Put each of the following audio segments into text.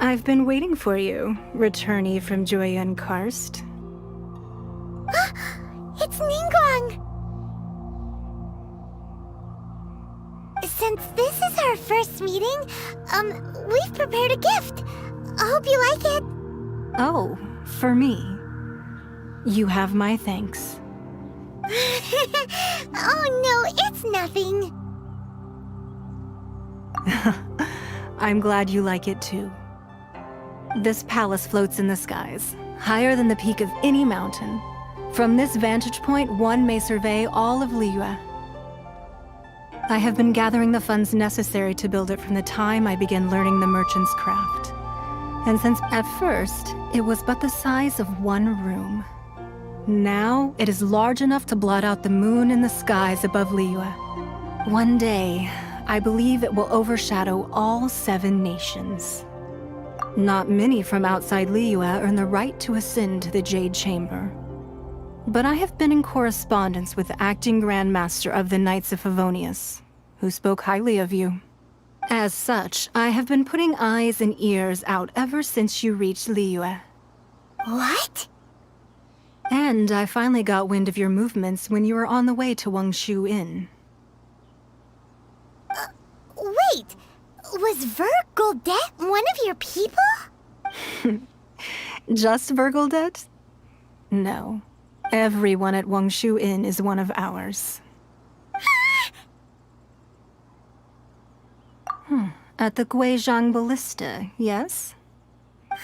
I've been waiting for you, returnee from Joyun Karst. It's Ningguang! Since this is our first meeting, we've prepared a gift. I hope you like it. Oh, for me. You have my thanks. Oh no, it's nothing. I'm glad you like it too. This palace floats in the skies, higher than the peak of any mountain. From this vantage point, one may survey all of Liyue. I have been gathering the funds necessary to build it from the time I began learning the merchant's craft. And since at first, it was but the size of one room, now it is large enough to blot out the moon in the skies above Liyue. One day, I believe it will overshadow all 7 nations. Not many from outside Liyue earn the right to ascend to the Jade Chamber. But I have been in correspondence with the acting Grand Master of the Knights of Favonius, who spoke highly of you. As such, I have been putting eyes and ears out ever since you reached Liyue. What? And I finally got wind of your movements when you were on the way to Wangshu Inn. Wait! Was Vergoldet one of your people? Just Vergoldet? No. Everyone at Wangshu Inn is one of ours. At the Guizhang Ballista, yes? You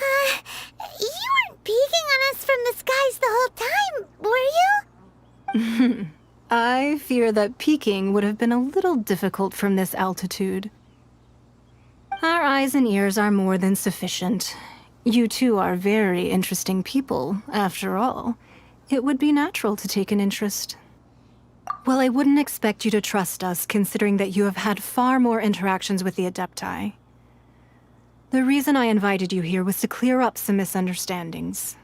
weren't peeking on us from the skies the whole time, were you? I fear that peeking would have been a little difficult from this altitude. Our eyes and ears are more than sufficient. You two are very interesting people, after all. It would be natural to take an interest. Well, I wouldn't expect you to trust us, considering that you have had far more interactions with the Adepti. The reason I invited you here was to clear up some misunderstandings.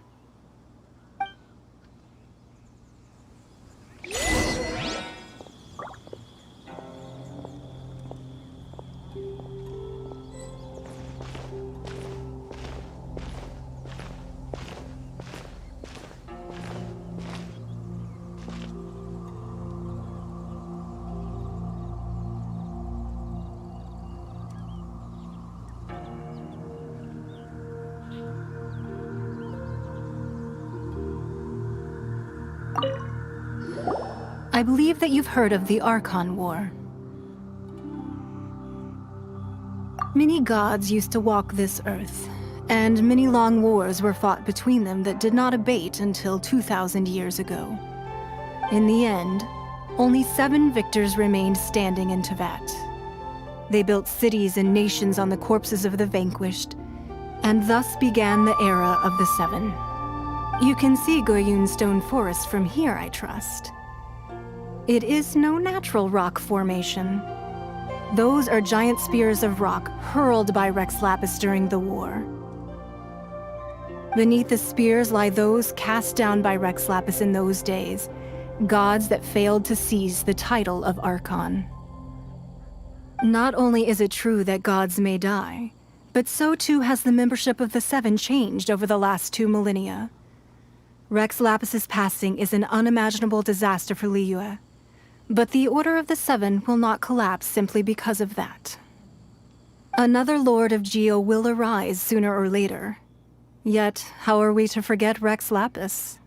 I believe that you've heard of the Archon War. Many gods used to walk this earth, and many long wars were fought between them that did not abate until 2,000 years ago. In the end, only 7 victors remained standing in Teyvat. They built cities and nations on the corpses of the vanquished, and thus began the era of the 7. You can see Goyun Stone Forest from here, I trust. It is no natural rock formation. Those are giant spears of rock hurled by Rex Lapis during the war. Beneath the spears lie those cast down by Rex Lapis in those days, gods that failed to seize the title of Archon. Not only is it true that gods may die, but so too has the membership of the 7 changed over the last 2 millennia. Rex Lapis's passing is an unimaginable disaster for Liyue. But the Order of the 7 will not collapse simply because of that. Another Lord of Geo will arise sooner or later. Yet, how are we to forget Rex Lapis?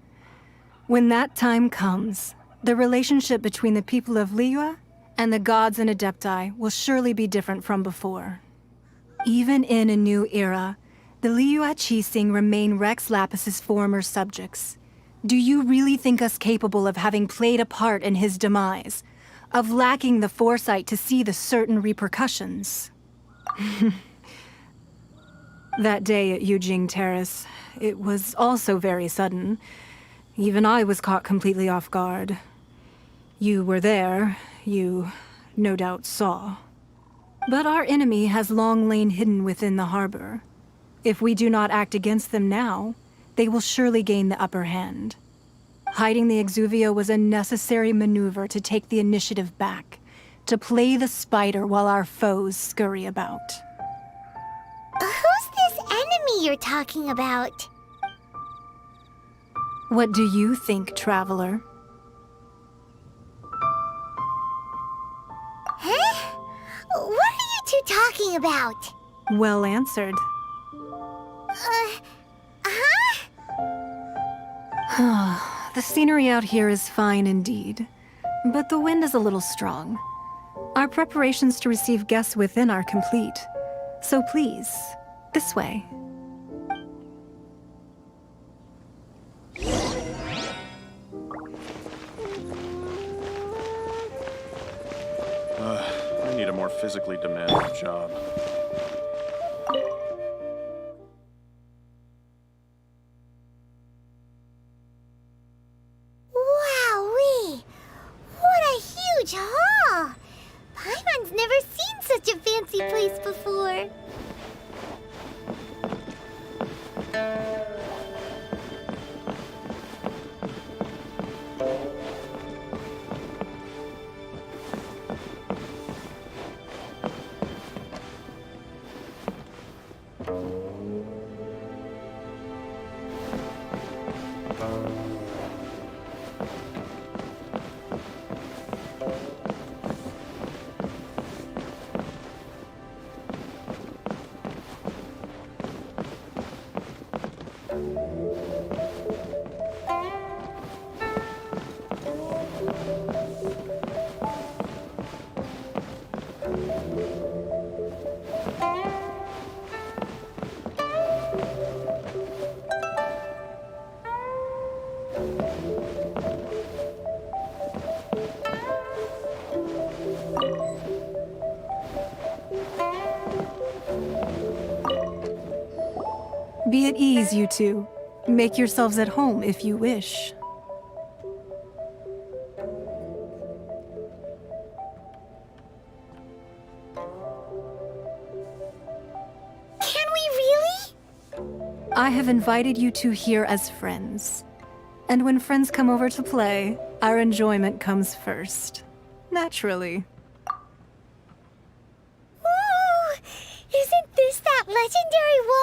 When that time comes, the relationship between the people of Liyue and the gods and Adepti will surely be different from before. Even in a new era, the Liyue Qixing remain Rex Lapis's former subjects. Do you really think us capable of having played a part in his demise? Of lacking the foresight to see the certain repercussions? That day at Yujing Terrace, it was also very sudden. Even I was caught completely off guard. You were there, you no doubt saw. But our enemy has long lain hidden within the harbor. If we do not act against them now, they will surely gain the upper hand. Hiding the Exuvio was a necessary maneuver to take the initiative back, to play the spider while our foes scurry about. Who's this enemy you're talking about. What do you think, traveler? Huh? What are you two talking about? Well answered. The scenery out here is fine indeed, but the wind is a little strong. Our preparations to receive guests within are complete, so please, this way. I need a more physically demanding job. Wowee! What a huge hall! Paimon's never seen such a fancy place before. Be at ease, you two. Make yourselves at home if you wish. Can we really? I have invited you two here as friends. And when friends come over to play, our enjoyment comes first. Naturally. Ooh! Isn't this that legendary wall?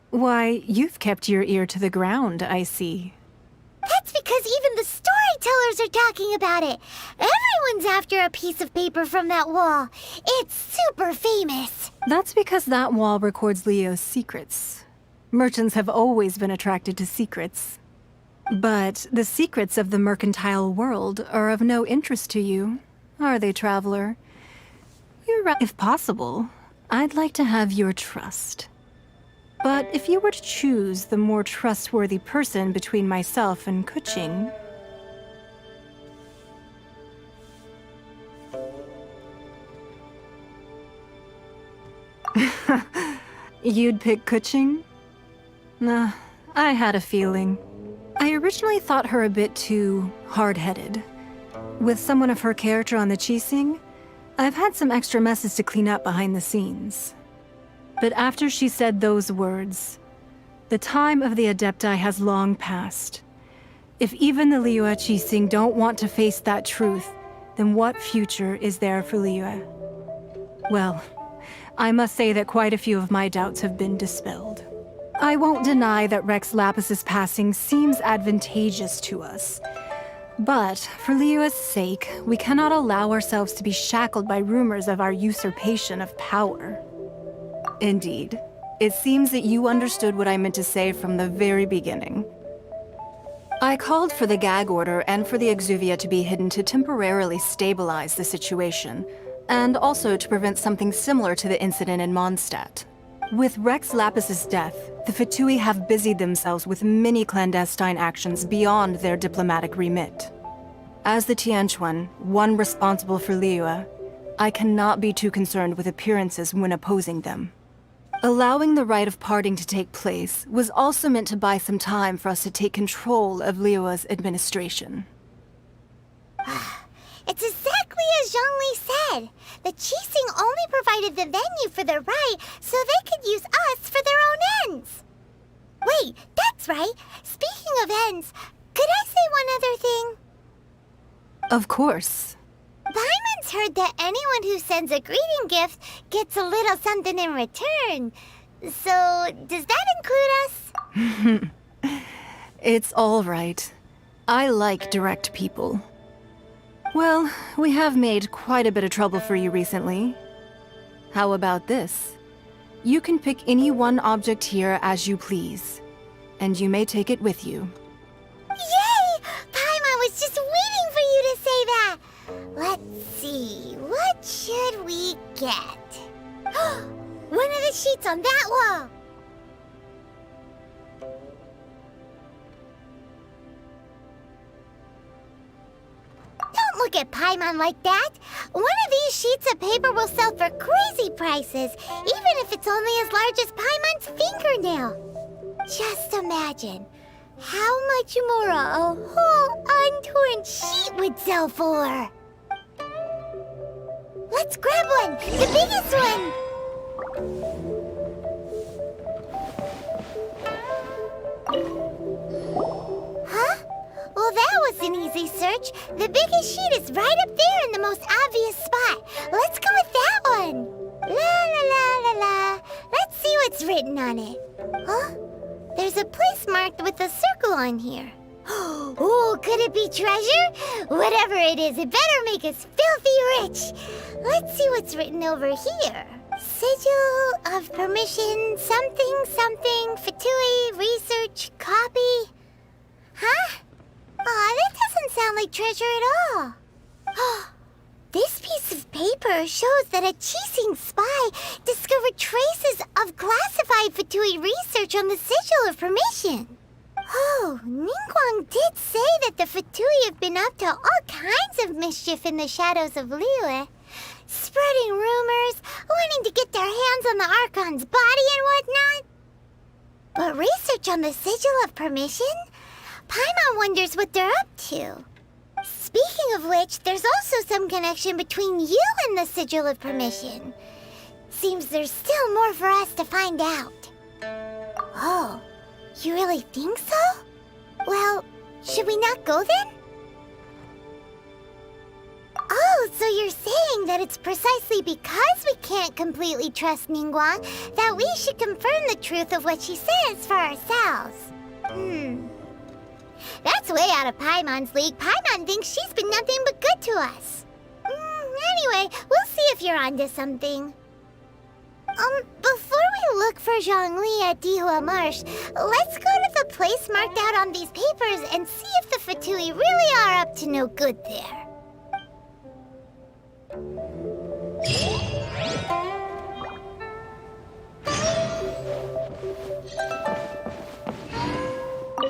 Why, you've kept your ear to the ground, I see. That's because even the storytellers are talking about it. Everyone's after a piece of paper from that wall. It's super famous. That's because that wall records Leo's secrets. Merchants have always been attracted to secrets. But the secrets of the mercantile world are of no interest to you, are they, traveler? You're right. If possible, I'd like to have your trust. But if you were to choose the more trustworthy person between myself and Kuching... You'd pick Kuching? Nah, I had a feeling. I originally thought her a bit too hard-headed. With someone of her character on the Qixing, I've had some extra messes to clean up behind the scenes. But after she said those words, the time of the Adepti has long passed. If even the Liyue Qixing don't want to face that truth, then what future is there for Liyue? Well, I must say that quite a few of my doubts have been dispelled. I won't deny that Rex Lapis's passing seems advantageous to us. But for Liyue's sake, we cannot allow ourselves to be shackled by rumors of our usurpation of power. Indeed. It seems that you understood what I meant to say from the very beginning. I called for the gag order and for the Exuvia to be hidden to temporarily stabilize the situation, and also to prevent something similar to the incident in Mondstadt. With Rex Lapis's death, the Fatui have busied themselves with many clandestine actions beyond their diplomatic remit. As the Tianquan, one responsible for Liyue, I cannot be too concerned with appearances when opposing them. Allowing the rite of parting to take place was also meant to buy some time for us to take control of Liyue's administration. It's exactly as Zhongli said. The Qixing only provided the venue for the rite so they could use us for their own ends. Wait, that's right. Speaking of ends, could I say one other thing? Of course. Paimon once heard that anyone who sends a greeting gift gets a little something in return. So, does that include us? It's all right. I like direct people. Well, we have made quite a bit of trouble for you recently. How about this? You can pick any one object here as you please, and you may take it with you. Yay! Paimon was just waiting for you to say that! Let's see, what should we get? One of the sheets on that wall! Don't look at Paimon like that! One of these sheets of paper will sell for crazy prices, even if it's only as large as Paimon's fingernail. Just imagine how much more a whole untorn sheet would sell for. Let's grab one! The biggest one! Huh? Well, that was an easy search. The biggest sheet is right up there in the most obvious spot. Let's go with that one. La la la la la. Let's see what's written on it. Huh? There's a place marked with a circle on here. Oh, could it be treasure? Whatever it is, it better make us filthy rich. Let's see what's written over here. Sigil of permission, something, something, Fatui, research, copy. Huh? Aw, that doesn't sound like treasure at all. This piece of paper shows that a Chising spy discovered traces of classified Fatui research on the Sigil of Permission. Oh, Ningguang did say that the Fatui have been up to all kinds of mischief in the shadows of Liyue. Spreading rumors, wanting to get their hands on the Archon's body and whatnot. But research on the Sigil of Permission? Paimon wonders what they're up to. Speaking of which, there's also some connection between you and the Sigil of Permission. Seems there's still more for us to find out. Oh, you really think so? Well, should we not go then? Oh, so you're saying that it's precisely because we can't completely trust Ningguang that we should confirm the truth of what she says for ourselves. That's way out of Paimon's league. Paimon thinks she's been nothing but good to us. Anyway, we'll see if you're onto something. Before we look for Zhongli at Dihua Marsh, let's go to the place marked out on these papers and see if the Fatui really are up to no good there.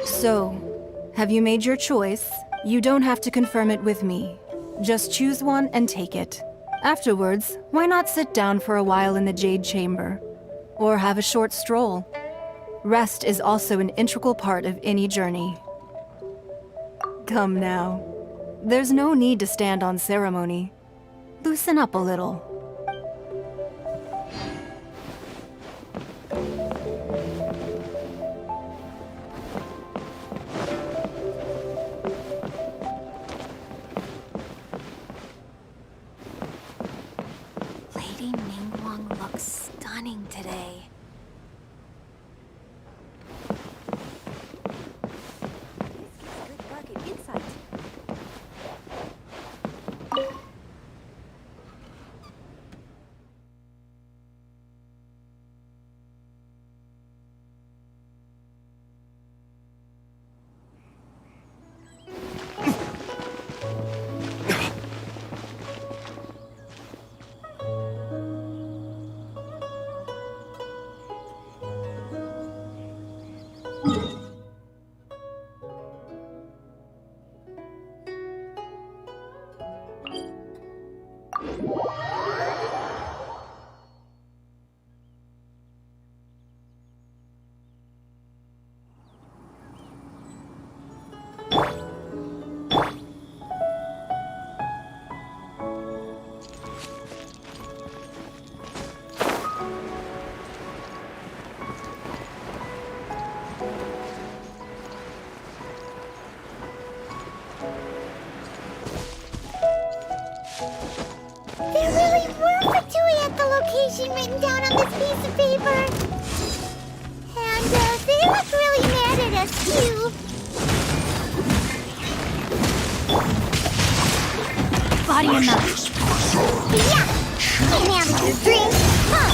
So, have you made your choice? You don't have to confirm it with me. Just choose one and take it. Afterwards, why not sit down for a while in the Jade Chamber? Or have a short stroll? Rest is also an integral part of any journey. Come now. There's no need to stand on ceremony. Loosen up a little. Lady Ningguang looks stunning today. This gives good market insight. There really were Fatui at the location written down on this piece of paper. And they look really mad at us, too. Body enough. Yeah! Can't have your drink. Huh.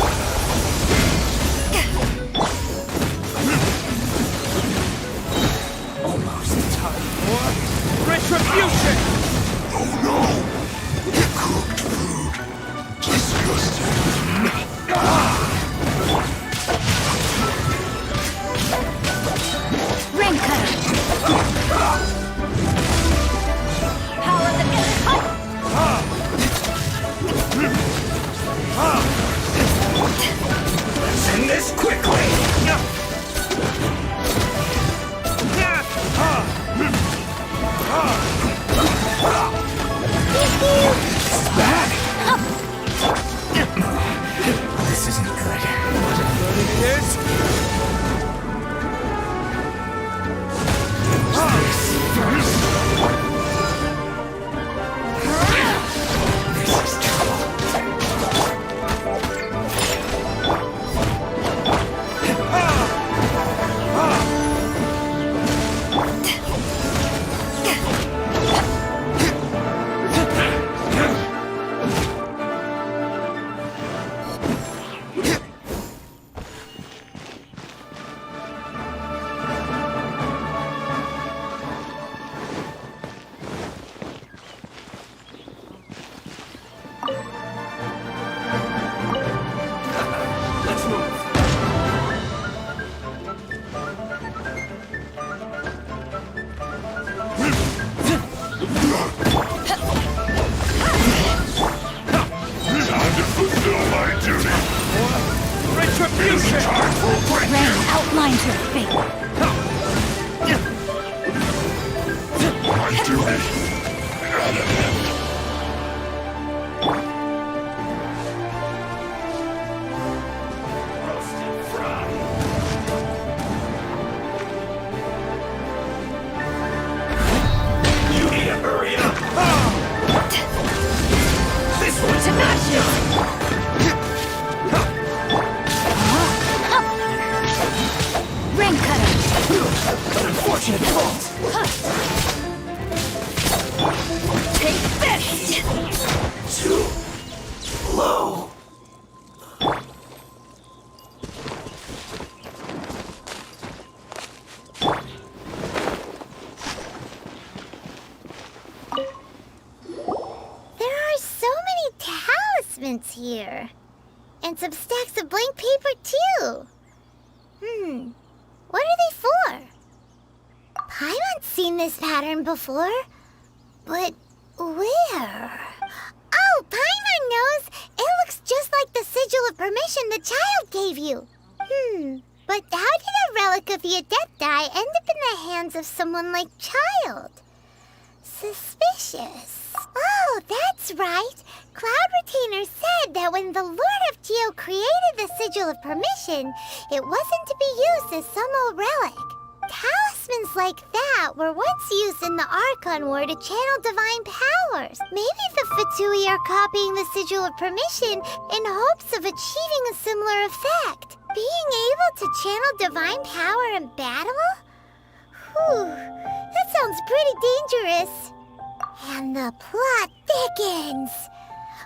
Almost time for retribution! Oh no! Cooked food. Disgusting. Ring cutter. Power of the cut. Let's end this quickly! This isn't good. But it is. This is trouble. Let's move. Time to fulfill my duty. Retribution! Time for a break. Rain outlines your fate. My duty. Roasted fry. You need to hurry up. This one's Ring cutter. an unfortunate fault. Take this. Too low. There are so many talismans here. And some stacks of blank paper, too. What are they for? Paimon's seen this pattern before. But where? Oh, Paimon knows! It looks just like the sigil of permission the child gave you. But how did a relic of the Adepti end up in the hands of someone like Child? Suspicious. Oh, that's right. Cloud Retainer said that when the Lord of Geo created the Sigil of Permission, it wasn't to be used as some old relic. Talismans like that were once used in the Archon War to channel divine powers. Maybe the Fatui are copying the Sigil of Permission in hopes of achieving a similar effect. Being able to channel divine power in battle? Whew, that sounds pretty dangerous. And the plot thickens.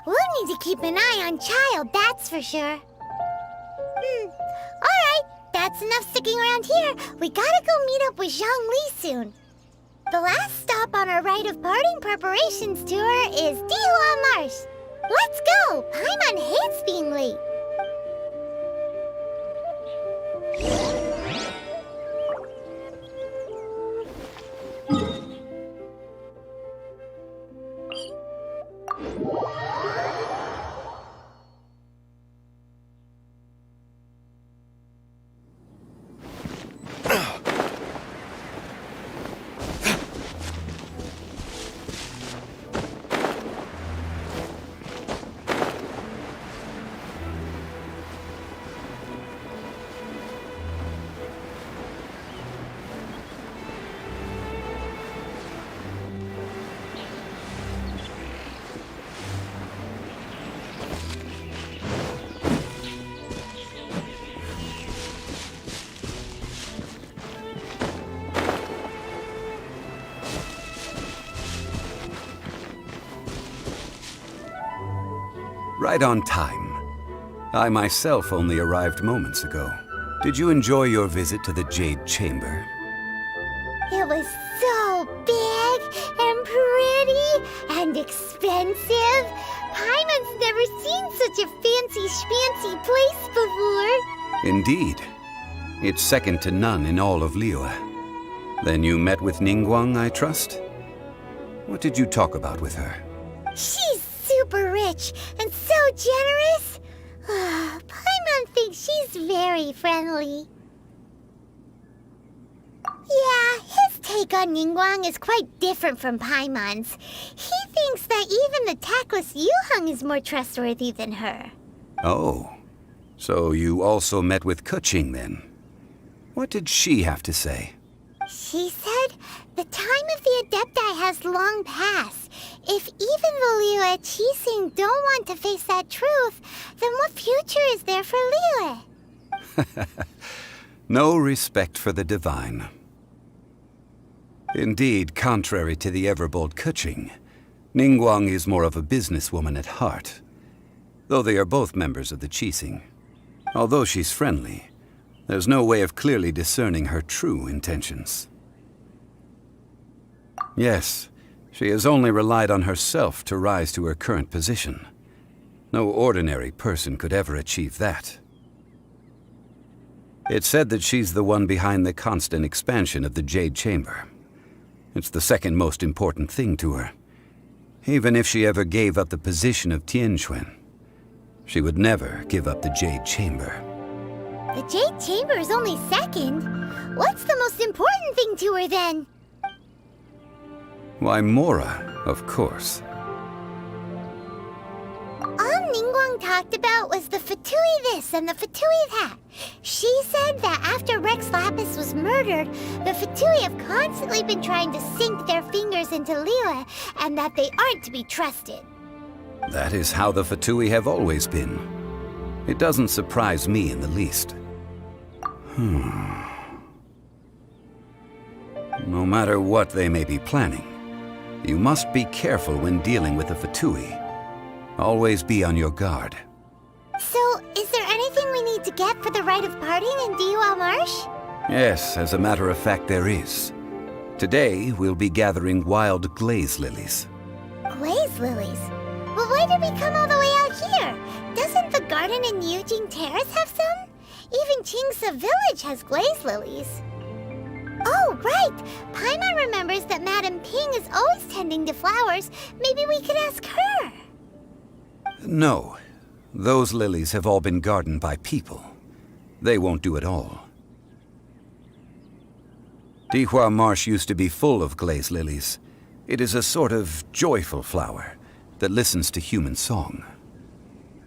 We'll need to keep an eye on Child, that's for sure. Alright, that's enough sticking around here. We gotta go meet up with Zhongli soon. The last stop on our rite of parting preparations tour is Dihua Marsh. Let's go! Paimon hates being late. Right on time. I myself only arrived moments ago. Did you enjoy your visit to the Jade Chamber? It was so big and pretty and expensive. Paimon's never seen such a fancy schmancy place before. Indeed. It's second to none in all of Liyue. Then you met with Ningguang, I trust? What did you talk about with her? She's super rich and so generous. Paimon thinks she's very friendly. Yeah, his take on Ningguang is quite different from Paimon's. He thinks that even the tactless Yuheng is more trustworthy than her. Oh, so you also met with Keqing then? What did she have to say? She said the time of the Adepti has long passed. If even the Liyue Qixing don't want to face that truth, then what future is there for Liyue? No respect for the divine. Indeed, contrary to the ever-bold Keqing, Ningguang is more of a businesswoman at heart, though they are both members of the Qixing. Although she's friendly, there's no way of clearly discerning her true intentions. Yes, she has only relied on herself to rise to her current position. No ordinary person could ever achieve that. It's said that she's the one behind the constant expansion of the Jade Chamber. It's the second most important thing to her. Even if she ever gave up the position of Tianquan, she would never give up the Jade Chamber. The Jade Chamber is only second. What's the most important thing to her then? Why, Mora, of course. All Ningguang talked about was the Fatui this and the Fatui that. She said that after Rex Lapis was murdered, the Fatui have constantly been trying to sink their fingers into Liyue, and that they aren't to be trusted. That is how the Fatui have always been. It doesn't surprise me in the least. No matter what they may be planning, you must be careful when dealing with the Fatui. Always be on your guard. So, is there anything we need to get for the rite of parting in Dihua Marsh? Yes, as a matter of fact, there is. Today, we'll be gathering wild glaze lilies. Glaze lilies? Well, why did we come all the way out here? Doesn't the garden in Yujing Terrace have some? Even Qingse Village has glaze lilies. Oh, right! Paimon remembers that Madame Ping is always tending to flowers. Maybe we could ask her. No. Those lilies have all been gardened by people. They won't do it all. Dihua Marsh used to be full of glaze lilies. It is a sort of joyful flower that listens to human song.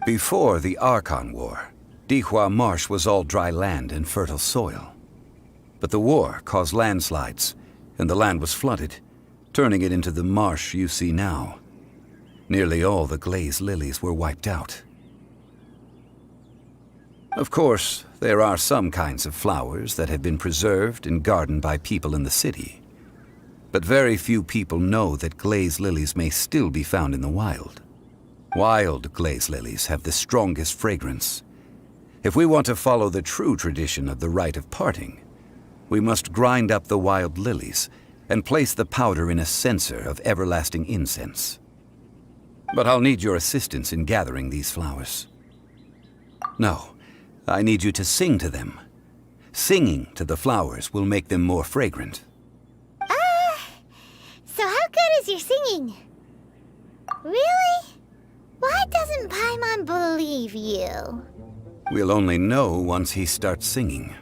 Before the Archon War, Dihua Marsh was all dry land and fertile soil. But the war caused landslides, and the land was flooded, turning it into the marsh you see now. Nearly all the glaze lilies were wiped out. Of course, there are some kinds of flowers that have been preserved and gardened by people in the city. But very few people know that glaze lilies may still be found in the wild. Wild glaze lilies have the strongest fragrance. If we want to follow the true tradition of the rite of parting, we must grind up the wild lilies and place the powder in a censer of everlasting incense. But I'll need your assistance in gathering these flowers. No, I need you to sing to them. Singing to the flowers will make them more fragrant. So how good is your singing? Really? Why doesn't Paimon believe you? We'll only know once he starts singing.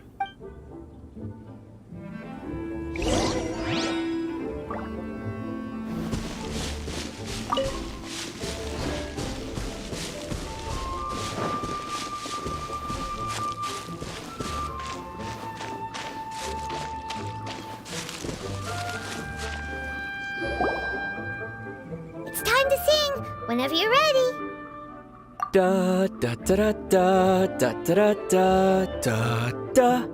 It's time to sing, whenever you're ready. Da da da da da da da da da.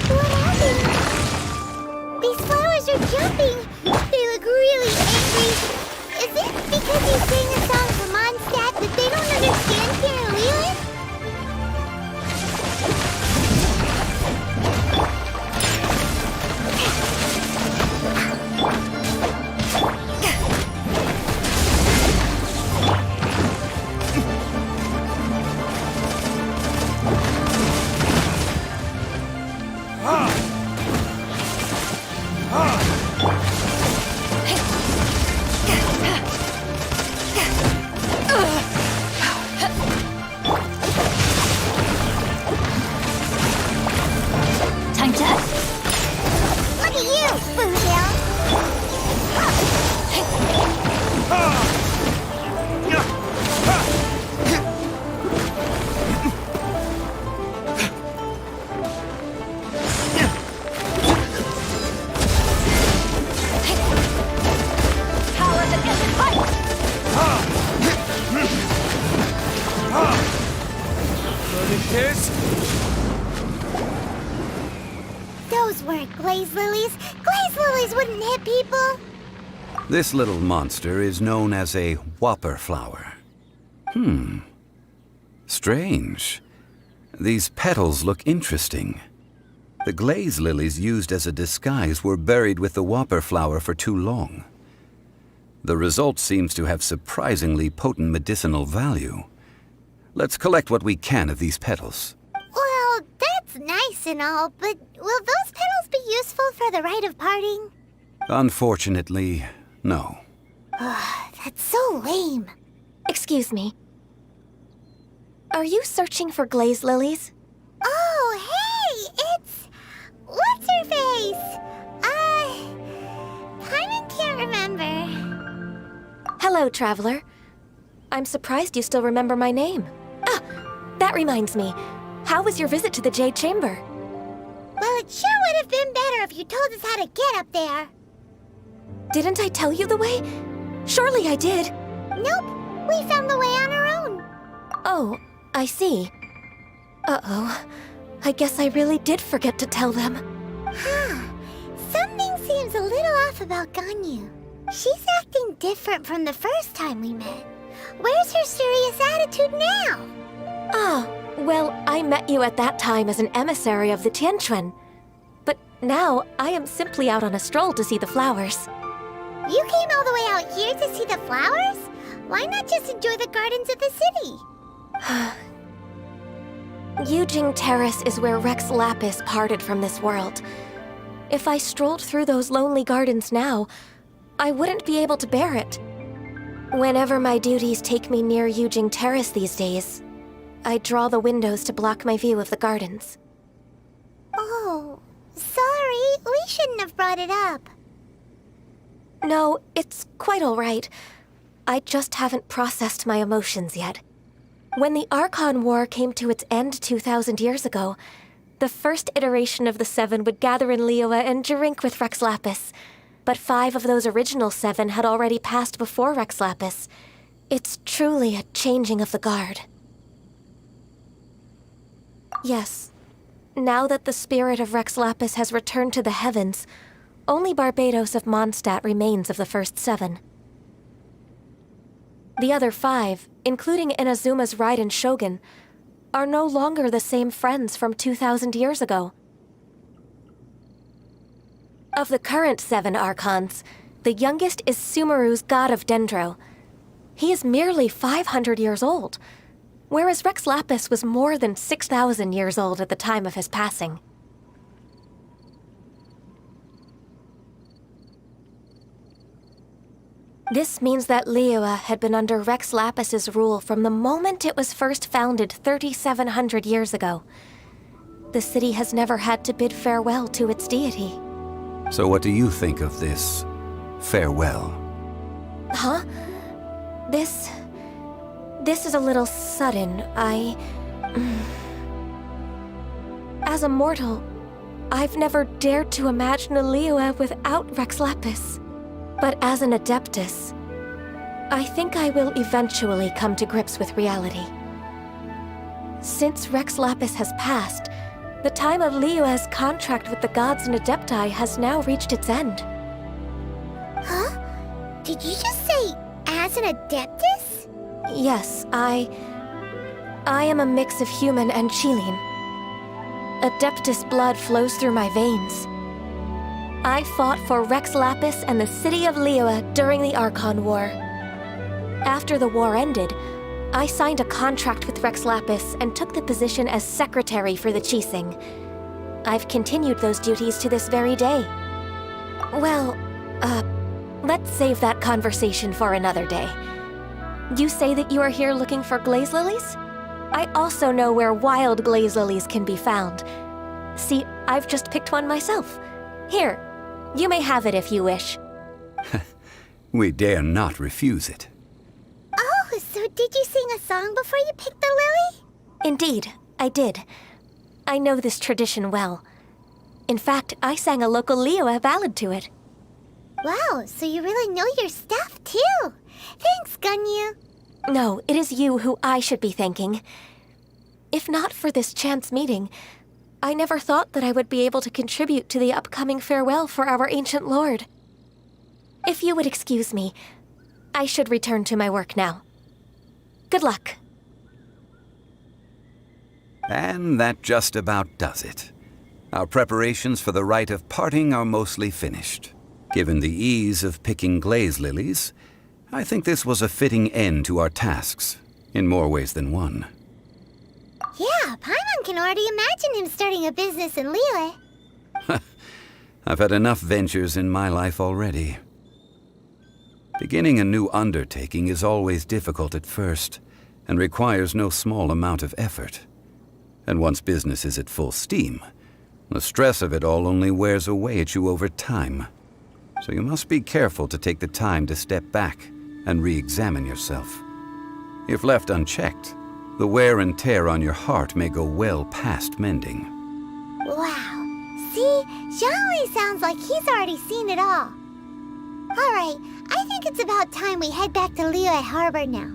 What happened? These flowers are jumping. They look really angry. Is it busy singing a song for Mondstadt that they don't understand here in Leland? Time to... Look at you, Boozle! Power the desert fight! Those weren't glaze lilies. Glaze lilies wouldn't hit people. This little monster is known as a whopper flower. Strange. These petals look interesting. The glaze lilies used as a disguise were buried with the whopper flower for too long. The result seems to have surprisingly potent medicinal value. Let's collect what we can of these petals. Well, that's nice and all, but will those petals be useful for the rite of parting? Unfortunately, no. That's so lame. Excuse me. Are you searching for glaze lilies? Oh, hey! It's... what's her face? Paimon can't remember. Hello, traveler. I'm surprised you still remember my name. Ah, that reminds me. How was your visit to the Jade Chamber? Well, it sure would have been better if you told us how to get up there. Didn't I tell you the way? Surely I did. Nope, we found the way on our own. Oh, I see. Uh-oh. I guess I really did forget to tell them. Something seems a little off about Ganyu. She's acting different from the first time we met. Where's her serious attitude now? Ah, well, I met you at that time as an emissary of the Tianquan. But now, I am simply out on a stroll to see the flowers. You came all the way out here to see the flowers? Why not just enjoy the gardens of the city? Yujing Terrace is where Rex Lapis parted from this world. If I strolled through those lonely gardens now, I wouldn't be able to bear it. Whenever my duties take me near Yujing Terrace these days, I draw the windows to block my view of the gardens. Oh, sorry. We shouldn't have brought it up. No, it's quite all right. I just haven't processed my emotions yet. When the Archon War came to its end 2,000 years ago, the first iteration of the Seven would gather in Liyue and drink with Rex Lapis. But 5 of those original 7 had already passed before Rex Lapis. It's truly a changing of the guard. Yes. Now that the spirit of Rex Lapis has returned to the heavens, only Barbados of Mondstadt remains of the first 7. The other 5, including Inazuma's Raiden Shogun, are no longer the same friends from 2,000 years ago. Of the current 7 Archons, the youngest is Sumeru's god of Dendro. He is merely 500 years old, whereas Rex Lapis was more than 6,000 years old at the time of his passing. This means that Liyue had been under Rex Lapis's rule from the moment it was first founded 3,700 years ago. The city has never had to bid farewell to its deity. So what do you think of this farewell? Huh? This is a little sudden. As a mortal, I've never dared to imagine a Liyue without Rex Lapis. But as an Adeptus, I think I will eventually come to grips with reality. Since Rex Lapis has passed, the time of Liyue's contract with the gods and Adepti has now reached its end. Huh? Did you just say as an Adeptus? Yes, I am a mix of human and Qilin. Adeptus blood flows through my veins. I fought for Rex Lapis and the city of Liyue during the Archon War. After the war ended, I signed a contract with Rex Lapis and took the position as secretary for the Qixing. I've continued those duties to this very day. Well, let's save that conversation for another day. You say that you are here looking for glaze lilies? I also know where wild glaze lilies can be found. See, I've just picked one myself. Here, you may have it if you wish. We dare not refuse it. Oh, so did you sing a song before you picked the lily? Indeed, I did. I know this tradition well. In fact, I sang a local Liyue ballad to it. Wow, so you really know your stuff, too. Thanks, Gunyu. No, it is you who I should be thanking. If not for this chance meeting, I never thought that I would be able to contribute to the upcoming farewell for our ancient lord. If you would excuse me, I should return to my work now. Good luck. And that just about does it. Our preparations for the rite of parting are mostly finished. Given the ease of picking glaze lilies, I think this was a fitting end to our tasks, in more ways than one. Yeah, Paimon can already imagine him starting a business in Liyue. I've had enough ventures in my life already. Beginning a new undertaking is always difficult at first, and requires no small amount of effort. And once business is at full steam, the stress of it all only wears away at you over time. So you must be careful to take the time to step back and re-examine yourself. If left unchecked, the wear and tear on your heart may go well past mending. Wow. See, Zhongli sounds like he's already seen it all. Alright, I think it's about time we head back to Liyue Harbor now.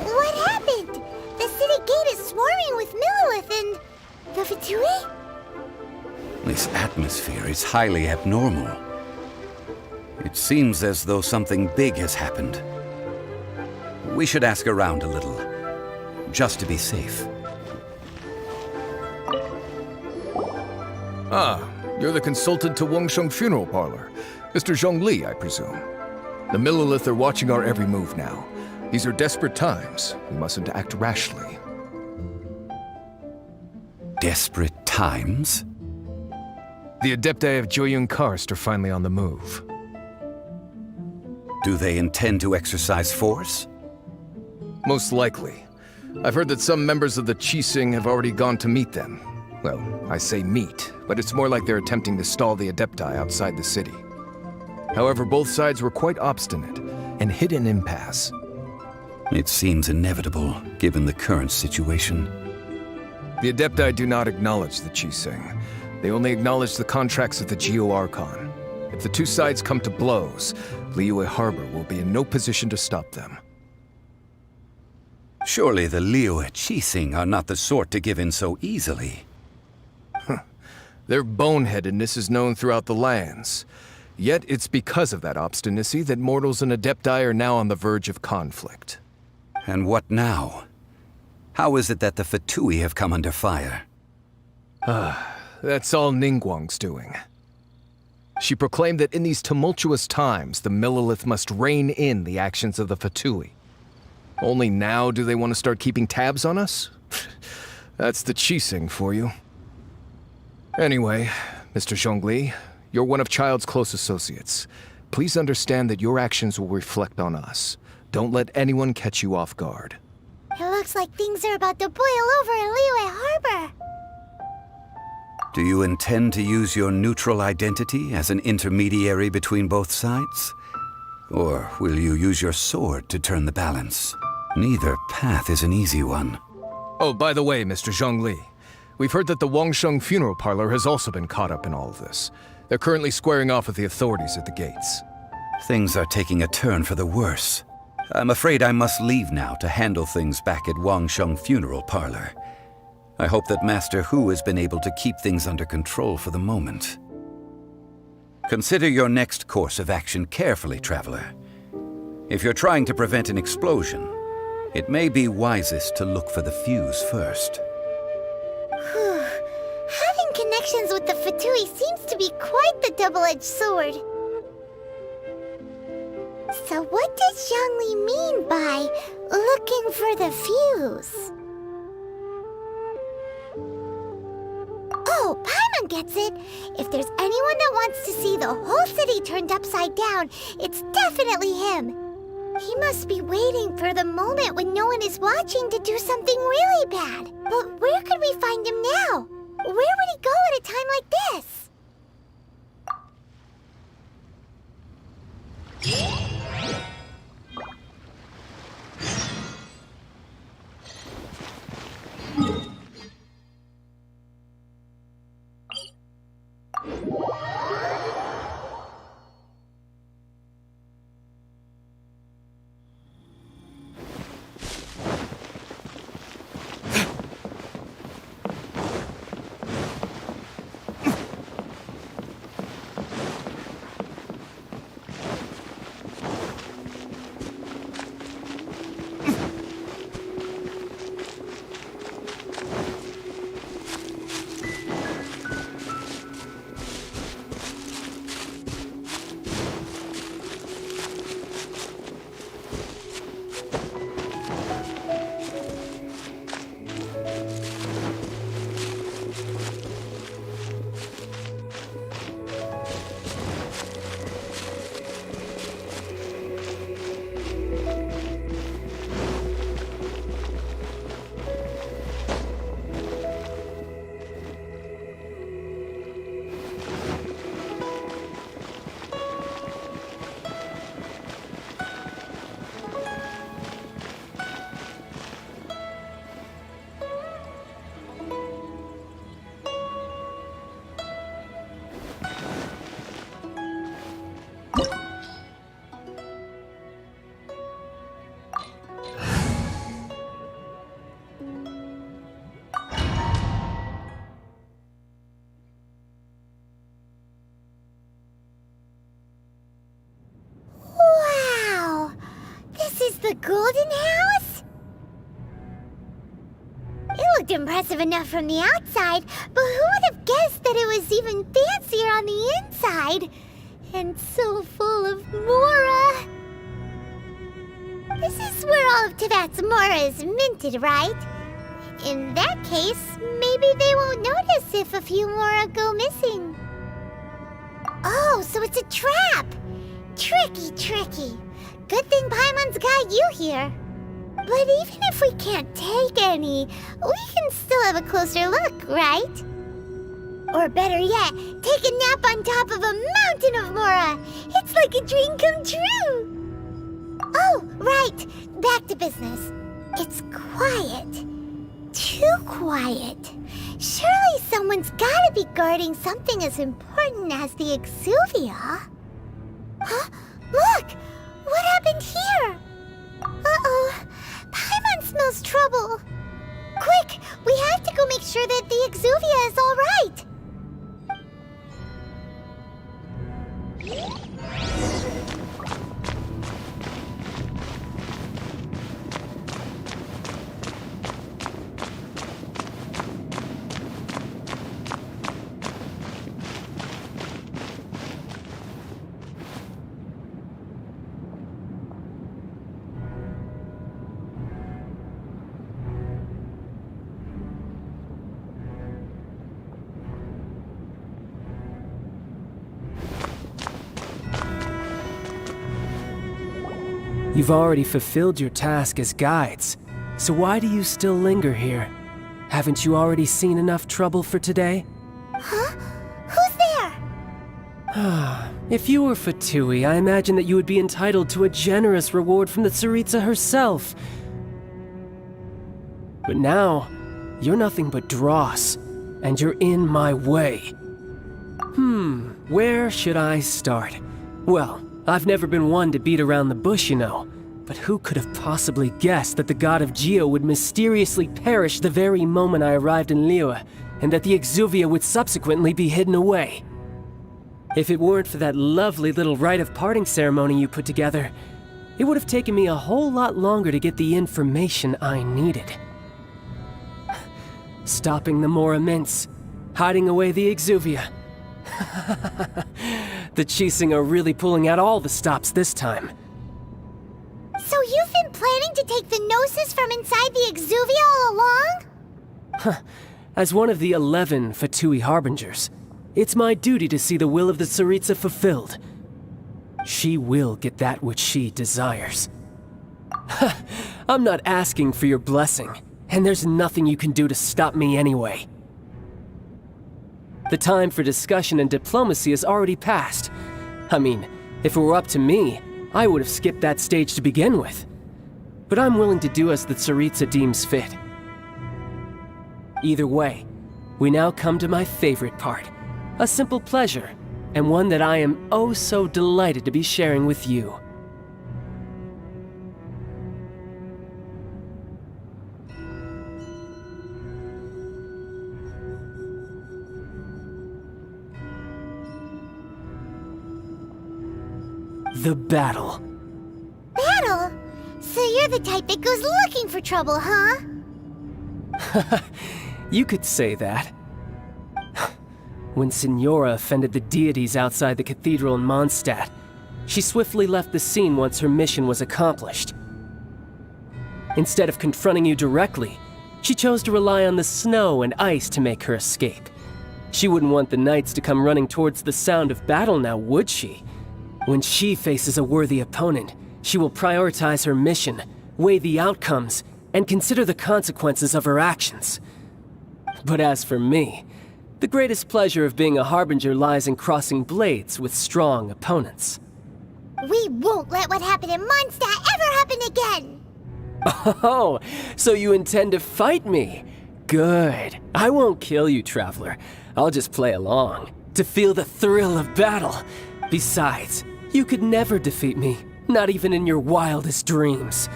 What happened? The city gate is swarming with Millilith and... the Fatui? This atmosphere is highly abnormal. It seems as though something big has happened. We should ask around a little, just to be safe. Ah, you're the consultant to Wengsheng Funeral Parlor. Mr. Zhongli, I presume. The Millilith are watching our every move now. These are desperate times. We mustn't act rashly. Desperate times? The Adepti of Joyun Karst are finally on the move. Do they intend to exercise force? Most likely. I've heard that some members of the Qixing have already gone to meet them. Well, I say meet, but it's more like they're attempting to stall the Adepti outside the city. However, both sides were quite obstinate and hit an impasse. It seems inevitable, given the current situation. The Adepti do not acknowledge the Qixing. They only acknowledge the contracts of the Geo-Archon. If the two sides come to blows, Liyue Harbor will be in no position to stop them. Surely the Liyue Qixing are not the sort to give in so easily. Their boneheadedness is known throughout the lands. Yet it's because of that obstinacy that mortals and Adepti are now on the verge of conflict. And what now? How is it that the Fatui have come under fire? That's all Ningguang's doing. She proclaimed that in these tumultuous times, the Millilith must rein in the actions of the Fatui. Only now do they want to start keeping tabs on us? That's the Qixing for you. Anyway, Mr. Zhongli, you're one of Child's close associates. Please understand that your actions will reflect on us. Don't let anyone catch you off guard. It looks like things are about to boil over in Liyue Harbor. Do you intend to use your neutral identity as an intermediary between both sides? Or will you use your sword to turn the balance? Neither path is an easy one. Oh, by the way, Mr. Zhongli, we've heard that the Wangsheng funeral parlor has also been caught up in all of this. They're currently squaring off with the authorities at the gates. Things are taking a turn for the worse. I'm afraid I must leave now to handle things back at Wangsheng funeral parlor. I hope that Master Hu has been able to keep things under control for the moment. Consider your next course of action carefully, traveler. If you're trying to prevent an explosion, it may be wisest to look for the fuse first. Whew. Having connections with the Fatui seems to be quite the double-edged sword. So what does Zhongli mean by looking for the fuse? Oh, Paimon gets it. If there's anyone that wants to see the whole city turned upside down, it's definitely him. He must be waiting for the moment when no one is watching to do something really bad. But where could we find him now? Where would he go at a time like this? The Golden House? It looked impressive enough from the outside, but who would have guessed that it was even fancier on the inside? And so full of Mora. This is where all of Teyvat's Mora is minted, right? In that case, maybe they won't notice if a few Mora go missing. Oh, so it's a trap! Tricky, tricky. Good thing Paimon's got you here. But even if we can't take any, we can still have a closer look, right? Or better yet, take a nap on top of a mountain of Mora. It's like a dream come true. Oh, right. Back to business. It's quiet. Too quiet. Surely someone's gotta be guarding something as important as the Exuvia. Huh? Look! What happened here? Uh-oh. Paimon smells trouble. Quick! We have to go make sure that the Exuvia is all right. You've already fulfilled your task as guides, so why do you still linger here? Haven't you already seen enough trouble for today? Huh? Who's there? If you were Fatui, I imagine that you would be entitled to a generous reward from the Tsaritsa herself. But now, you're nothing but dross, and you're in my way. Where should I start? Well, I've never been one to beat around the bush, you know. But who could have possibly guessed that the god of Geo would mysteriously perish the very moment I arrived in Liyue, and that the Exuvia would subsequently be hidden away? If it weren't for that lovely little rite of parting ceremony you put together, it would have taken me a whole lot longer to get the information I needed. Stopping the Mora Mints, hiding away the Exuvia. The Chising are really pulling out all the stops this time. So you've been planning to take the Gnosis from inside the Exuvia all along? As one of the 11 Fatui Harbingers, it's my duty to see the will of the Tsaritsa fulfilled. She will get that which she desires. I'm not asking for your blessing, and there's nothing you can do to stop me anyway. The time for discussion and diplomacy has already passed. I mean, if it were up to me, I would have skipped that stage to begin with. But I'm willing to do as the Tsaritsa deems fit. Either way, we now come to my favorite part. A simple pleasure, and one that I am oh so delighted to be sharing with you. The battle. Battle? So you're the type that goes looking for trouble, huh? You could say that. When Signora offended the deities outside the cathedral in Mondstadt, she swiftly left the scene once her mission was accomplished. Instead of confronting you directly, she chose to rely on the snow and ice to make her escape. She wouldn't want the knights to come running towards the sound of battle now, would she? When she faces a worthy opponent, she will prioritize her mission, weigh the outcomes, and consider the consequences of her actions. But as for me, the greatest pleasure of being a Harbinger lies in crossing blades with strong opponents. We won't let what happened in Mondstadt ever happen again! Oh, so you intend to fight me? Good. I won't kill you, Traveler. I'll just play along, to feel the thrill of battle. Besides, you could never defeat me, not even in your wildest dreams.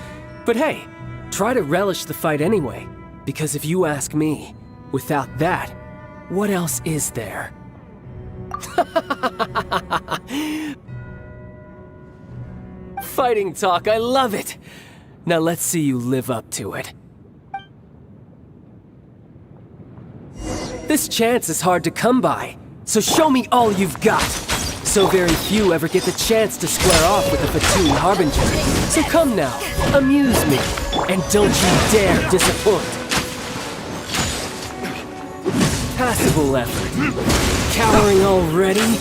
But hey, try to relish the fight anyway, because if you ask me, without that, what else is there? Fighting talk, I love it! Now let's see you live up to it. This chance is hard to come by, so show me all you've got! So very few ever get the chance to square off with a Fatui Harbinger. So come now, amuse me, and don't you dare disappoint. Passable effort. Cowering already?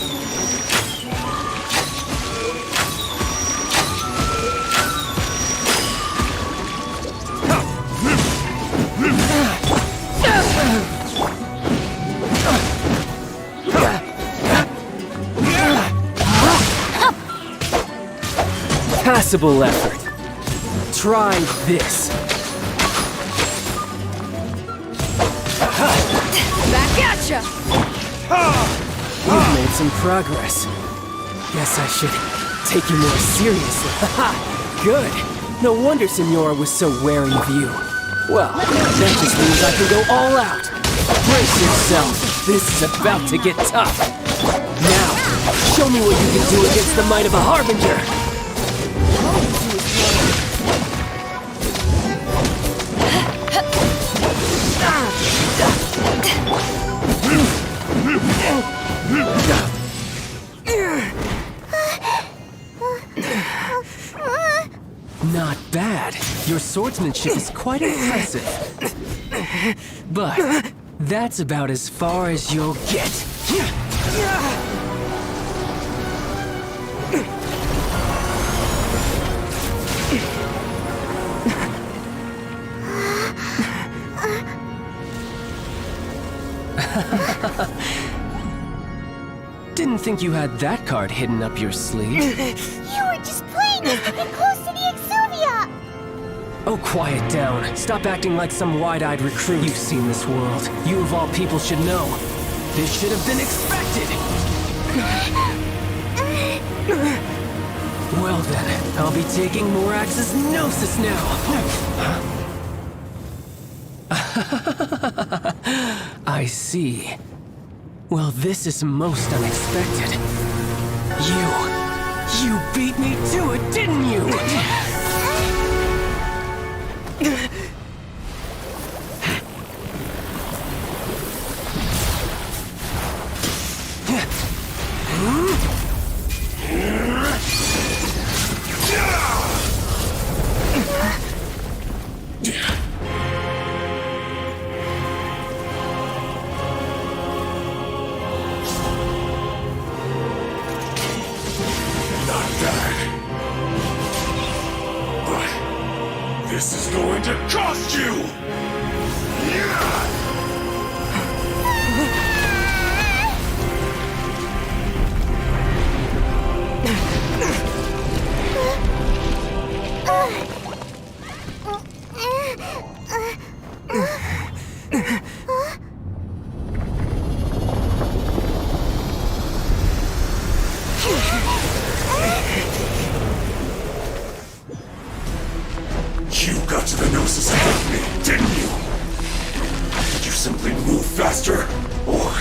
Passable effort. Try this. Back at ya! You've made some progress. Guess I should take you more seriously. Good. No wonder Signora was so wary of you. Well, that just means I can go all out. Brace yourself. This is about to get tough. Now, show me what you can do against the might of a Harbinger. Not bad. Your swordsmanship is quite impressive. But that's about as far as you'll get. think you had that card hidden up your sleeve. You were just playing us to get close to the Exuvia! Oh, quiet down. Stop acting like some wide-eyed recruit. You've seen this world. You of all people should know. This should have been expected! Well then, I'll be taking Morax's Gnosis now! I see. Well, this is most unexpected. You beat me to it, didn't you? This is going to cost you! You got to the Gnosis ahead of me, didn't you? Did you simply move faster? Or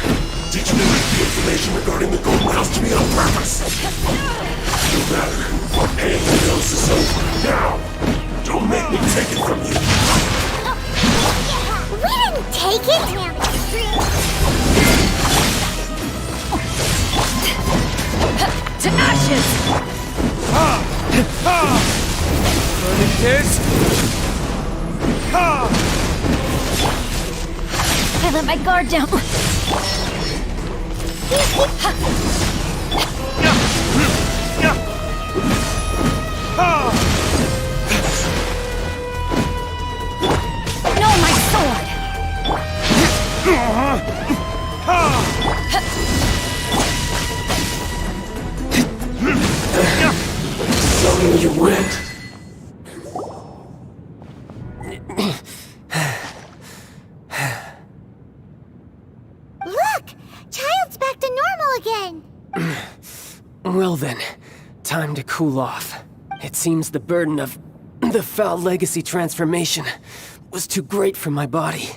did you leak the information regarding the Golden House to me on purpose? No matter what the Gnosis over now, don't make me take it from you. We didn't take it! To ashes! I let my guard down. No, my sword! So you went. Look! Child's back to normal again! Well then, time to cool off. It seems the burden of the foul legacy transformation was too great for my body.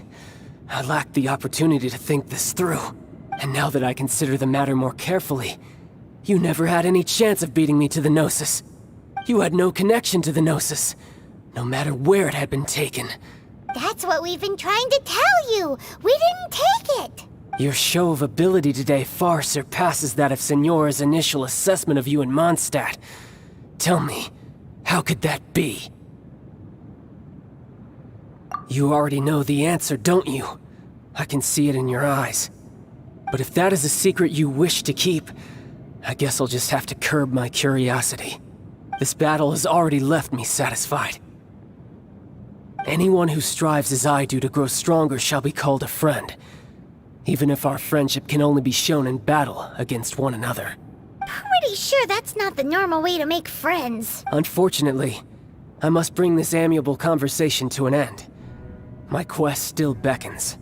I lacked the opportunity to think this through. And now that I consider the matter more carefully, you never had any chance of beating me to the Gnosis. You had no connection to the Gnosis, no matter where it had been taken. That's what we've been trying to tell you! We didn't take it! Your show of ability today far surpasses that of Signora's initial assessment of you in Mondstadt. Tell me, how could that be? You already know the answer, don't you? I can see it in your eyes. But if that is a secret you wish to keep, I guess I'll just have to curb my curiosity. This battle has already left me satisfied. Anyone who strives as I do to grow stronger shall be called a friend, even if our friendship can only be shown in battle against one another. Pretty sure that's not the normal way to make friends. Unfortunately, I must bring this amiable conversation to an end. My quest still beckons.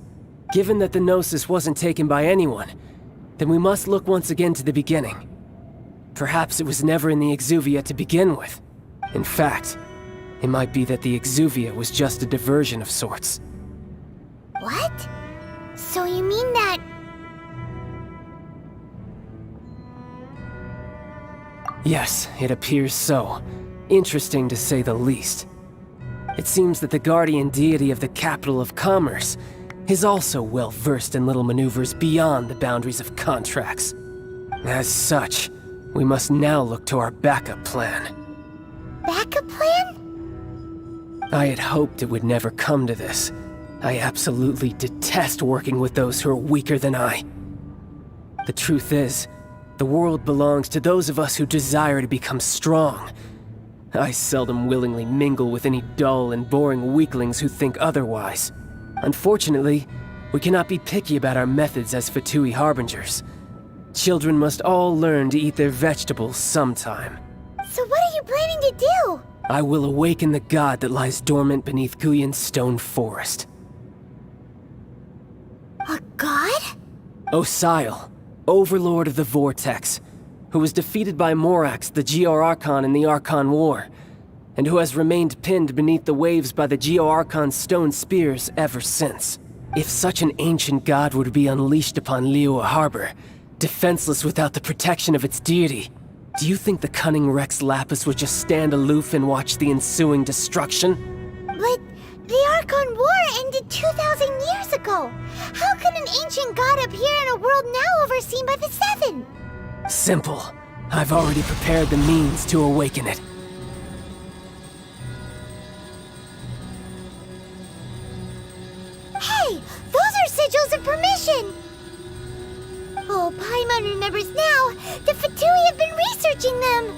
Given that the Gnosis wasn't taken by anyone, then we must look once again to the beginning. Perhaps it was never in the Exuvia to begin with. In fact, it might be that the Exuvia was just a diversion of sorts. What? So you mean that... Yes, it appears so. Interesting to say the least. It seems that the guardian deity of the capital of commerce is also well versed in little maneuvers beyond the boundaries of contracts. As such, we must now look to our backup plan. Backup plan? I had hoped it would never come to this. I absolutely detest working with those who are weaker than I. The truth is, the world belongs to those of us who desire to become strong. I seldom willingly mingle with any dull and boring weaklings who think otherwise. Unfortunately, we cannot be picky about our methods as Fatui Harbingers. Children must all learn to eat their vegetables sometime. So what are you planning to do? I will awaken the god that lies dormant beneath Guyon's stone forest. A god? Osial, overlord of the Vortex, who was defeated by Morax, the Geo-Archon in the Archon War, and who has remained pinned beneath the waves by the Geo-Archon's stone spears ever since. If such an ancient god were to be unleashed upon Liyue Harbor, defenseless without the protection of its deity, do you think the cunning Rex Lapis would just stand aloof and watch the ensuing destruction? But the Archon War ended 2,000 years ago. How can an ancient god appear in a world now overseen by the Seven? Simple. I've already prepared the means to awaken it. Hey, those are sigils of permission! Oh, Paimon remembers now. The Fatui have been researching them.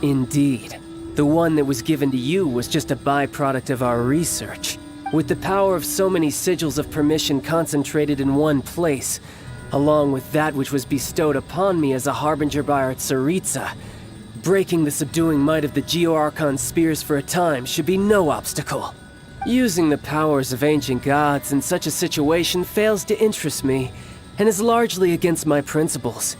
Indeed. The one that was given to you was just a byproduct of our research. With the power of so many sigils of permission concentrated in one place, along with that which was bestowed upon me as a harbinger by our Tsaritsa, breaking the subduing might of the Geo-Archon spears for a time should be no obstacle. Using the powers of ancient gods in such a situation fails to interest me, and is largely against my principles.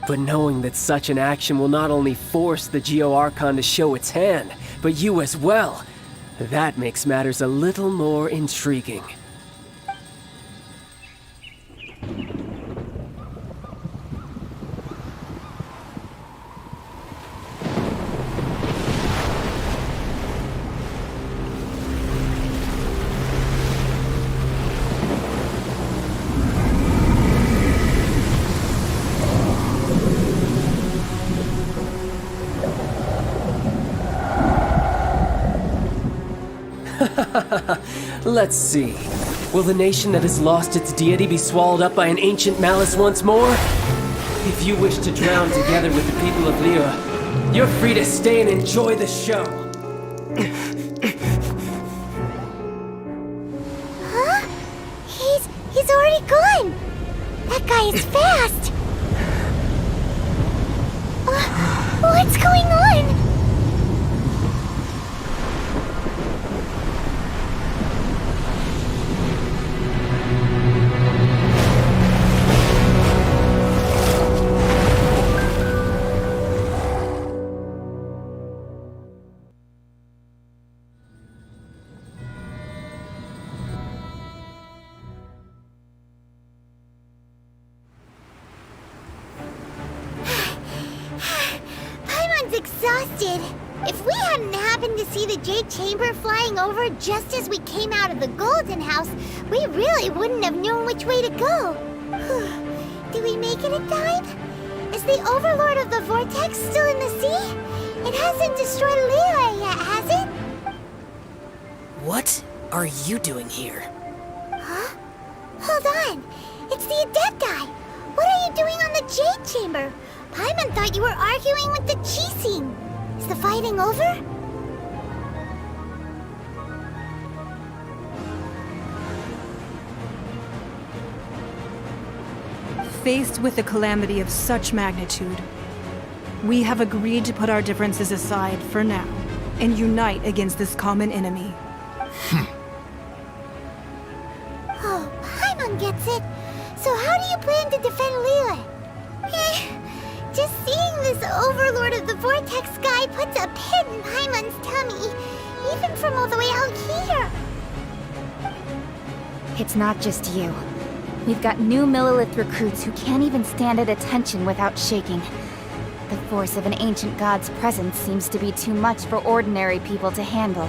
But knowing that such an action will not only force the Geo-Archon to show its hand, but you as well, that makes matters a little more intriguing. Let's see. Will the nation that has lost its deity be swallowed up by an ancient malice once more? If you wish to drown together with the people of Liyue, you're free to stay and enjoy the show. Huh? He's already gone. That guy is fast. What's going on? Exhausted. If we hadn't happened to see the Jade Chamber flying over just as we came out of the Golden House, we really wouldn't have known which way to go. Do we make it in time? Is the Overlord of the Vortex still in the sea? It hasn't destroyed Liyue yet, has it? What are you doing here? Huh? Hold on. It's the Adepti. What are you doing on the Jade Chamber? Paimon thought you were arguing with the Qixing. Is the fighting over? Faced with a calamity of such magnitude, we have agreed to put our differences aside for now and unite against this common enemy. Oh, Paimon gets it. So how do you plan to defend Liyue? Just seeing this Overlord of the Vortex guy puts a pit in Paimon's tummy, even from all the way out here. It's not just you. We've got new Millelith recruits who can't even stand at attention without shaking. The force of an ancient god's presence seems to be too much for ordinary people to handle.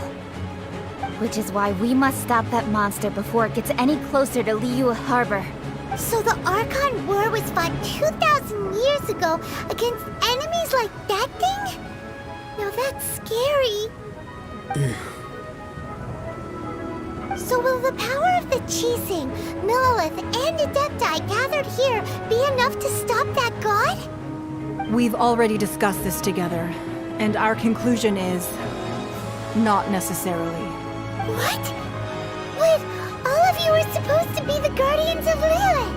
Which is why we must stop that monster before it gets any closer to Liyue Harbor. So the Archon War was fought 2,000 years ago against enemies like that thing? Now that's scary. So will the power of the Qixing, Millelith, and Adepti gathered here be enough to stop that god? We've already discussed this together, and our conclusion is not necessarily. What? But all of you were supposed to be the guardians of Liyue.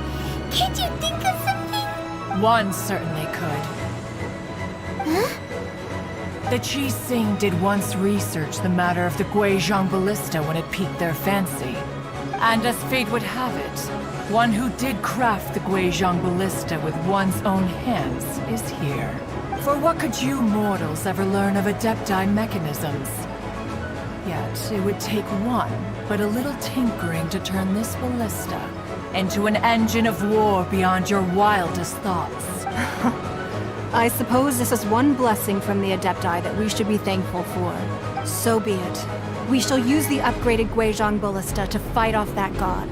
Can't you think of some One certainly could. Huh? The Qixing did once research the matter of the Guizhong ballista when it piqued their fancy. And as fate would have it, one who did craft the Guizhong ballista with one's own hands is here. For what could you mortals ever learn of Adepti mechanisms? Yet, it would take one, but a little tinkering to turn this ballista into an engine of war beyond your wildest thoughts. I suppose this is one blessing from the Adepti that we should be thankful for. So be it. We shall use the upgraded Guizhong ballista to fight off that god.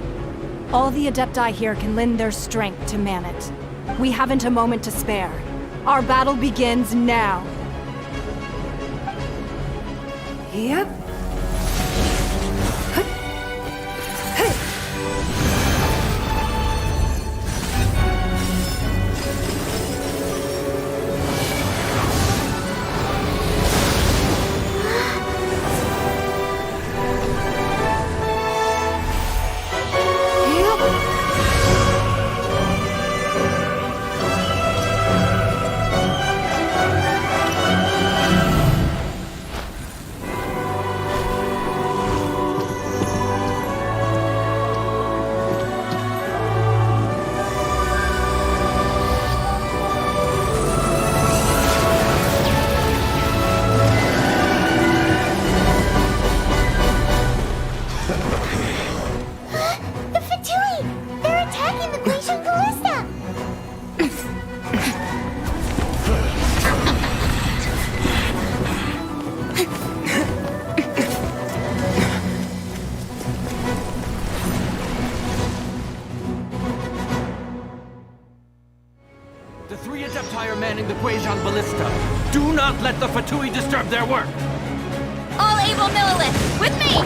All the Adepti here can lend their strength to man it. We haven't a moment to spare. Our battle begins now. Yep. The three Adepti are manning the Guizhong ballista. Do not let the Fatui disturb their work! All able Millilith, with me!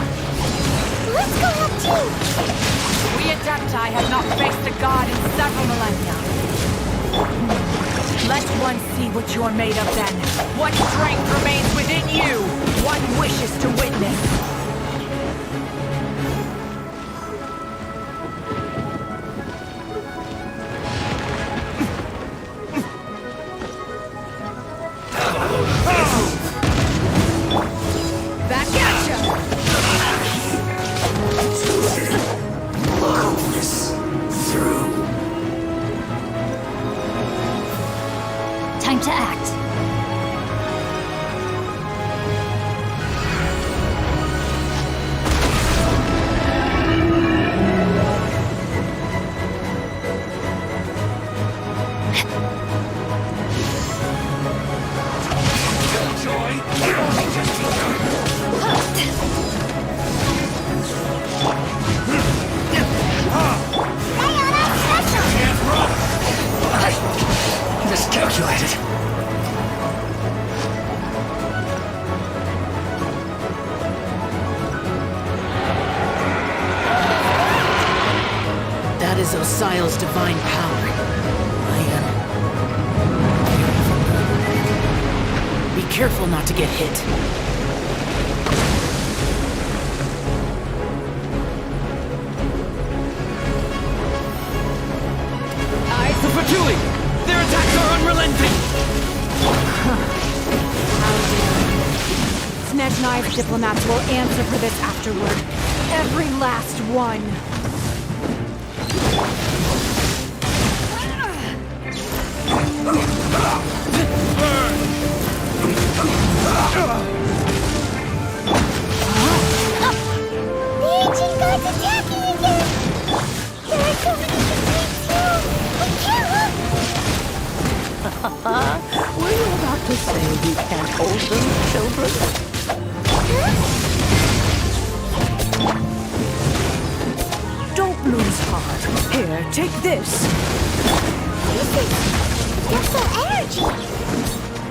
Let's go help too! We Adepti have not faced a god in several millennia. Let one see what you're made of then. What strength remains within you. One wishes to witness. Time to act. Miscalculated. That is Osial's divine power. Be careful not to get hit. The Fatui! Their attacks are unrelenting! Snezhnai's diplomats will answer for this afterward. Every last one. The ancient god's attacking again! There are so many Fatui too! We can't look! Were you about to say we can't hold them, children? Don't lose heart. Here, take this. There's some energy!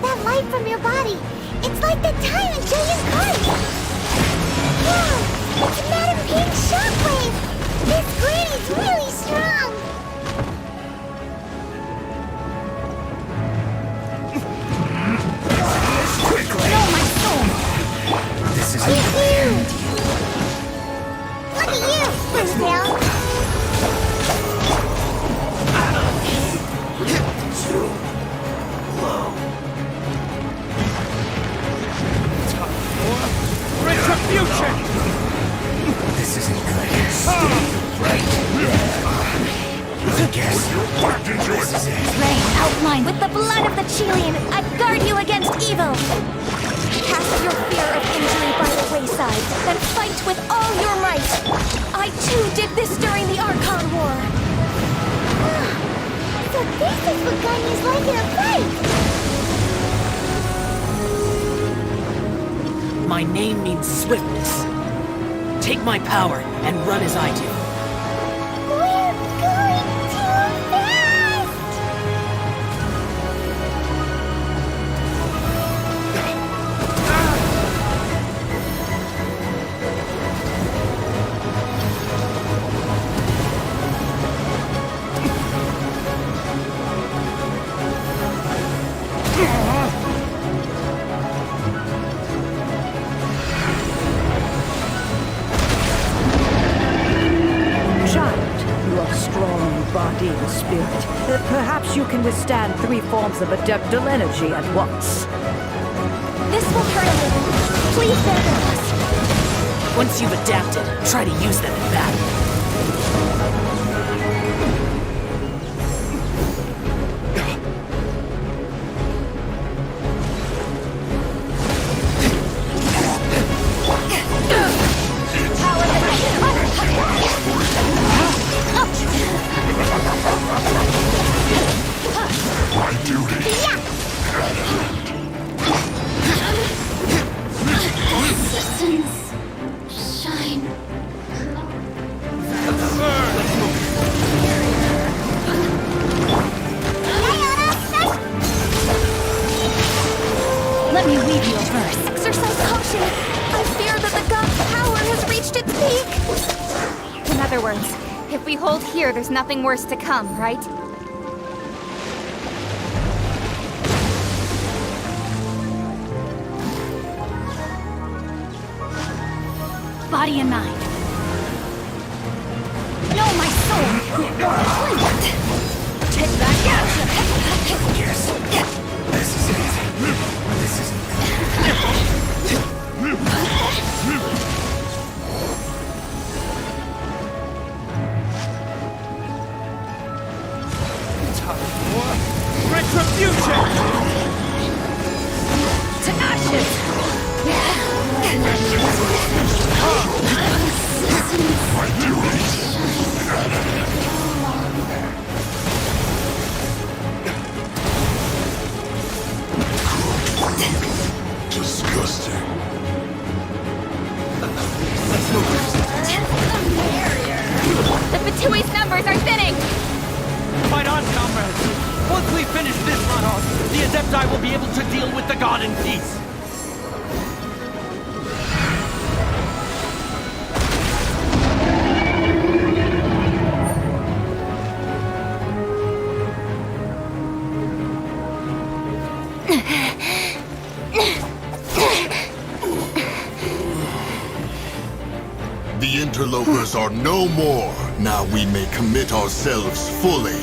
That light from your body, it's like the time in Julian's card! Wow! It's a Madam Pink shockwave! This granny's really strong! Quickly! No, my soul! This is Look at you, Bluebell! shine. With the blood of the Chilean, I guard you against evil. Cast your fear of injury by the wayside, then fight with all your might. I too did this during the Archon War. So this is what Ganyu's like in a fight! My name means swiftness. Take my power and run as I do. We're going too fast! Body and spirit. Perhaps you can withstand 3 forms of adeptal energy at once. This will hurt a little. Please bear with us. Once you've adapted, try to use them in battle. My duty. Shine. Let me weave you a verse. Exercise caution. I fear that the god's power has reached its peak. In other words, if we hold here, there's nothing worse to come, right? Body and mind. Know my soul. Take that. Yes. This is it. This is Time for retribution! Tenacious. my duty. Disgusting. The Fatui's numbers are thinning! Fight on, comrades! Once we finish this run-off, the Adepti will be able to deal with the god in peace. The interlopers are no more. Now we may commit ourselves fully.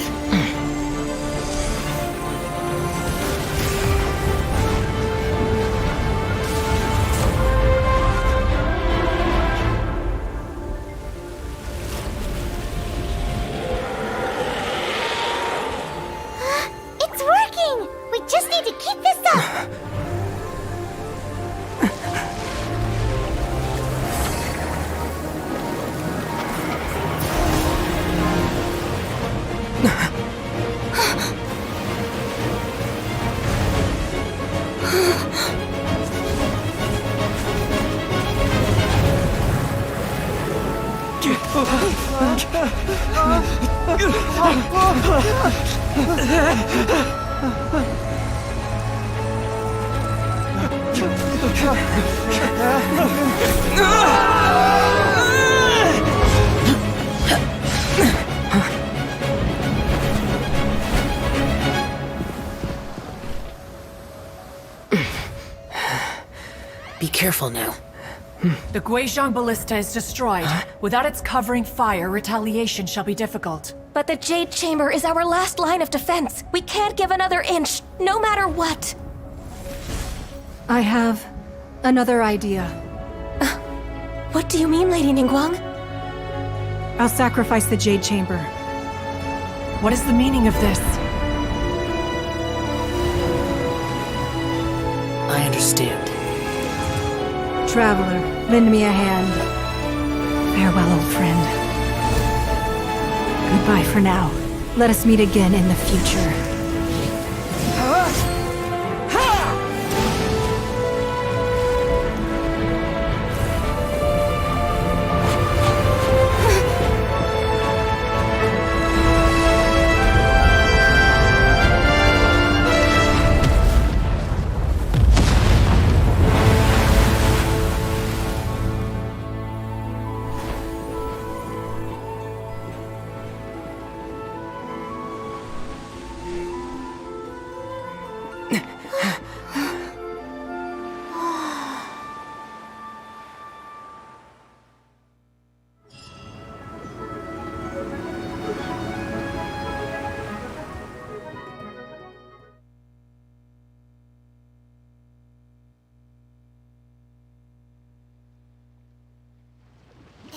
It's working! We just need to keep this up! Be careful now. The Guizhong Ballista is destroyed. Without its covering fire, retaliation shall be difficult. But the Jade Chamber is our last line of defense. We can't give another inch, no matter what. I have another idea. What do you mean, Lady Ningguang? I'll sacrifice the Jade Chamber. What is the meaning of this? understand. Traveler, lend me a hand. Farewell, old friend. Goodbye for now. Let us meet again in the future.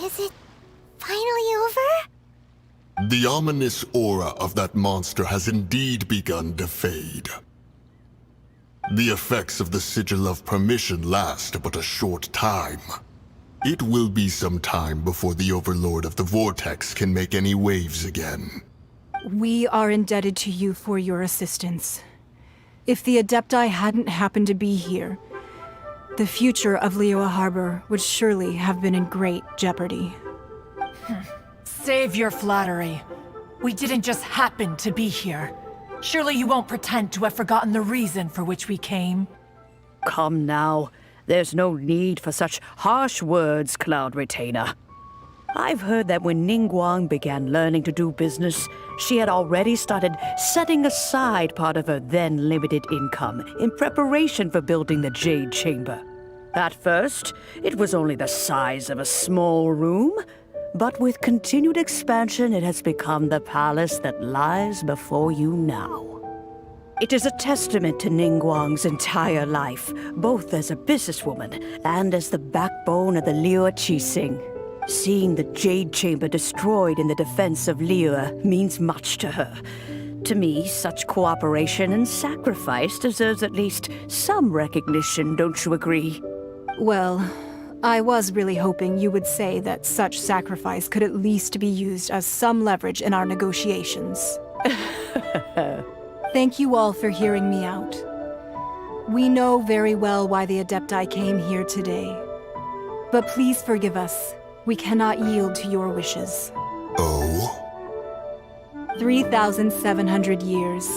Is it finally over? The ominous aura of that monster has indeed begun to fade. The effects of the Sigil of Permission last but a short time. It will be some time before the Overlord of the Vortex can make any waves again. We are indebted to you for your assistance. If the Adepti hadn't happened to be here, the future of Liyue Harbor would surely have been in great jeopardy. Save your flattery. We didn't just happen to be here. Surely you won't pretend to have forgotten the reason for which we came. Come now. There's no need for such harsh words, Cloud Retainer. I've heard that when Ningguang began learning to do business, she had already started setting aside part of her then limited income in preparation for building the Jade Chamber. At first, it was only the size of a small room, but with continued expansion, it has become the palace that lies before you now. It is a testament to Ningguang's entire life, both as a businesswoman and as the backbone of the Liyue Qixing. Seeing the Jade Chamber destroyed in the defense of Liyue means much to her. To me, such cooperation and sacrifice deserves at least some recognition, don't you agree? Well, I was really hoping you would say that such sacrifice could at least be used as some leverage in our negotiations. Thank you all for hearing me out. We know very well why the Adepti came here today. But please forgive us. We cannot yield to your wishes. Oh? 3,700 years.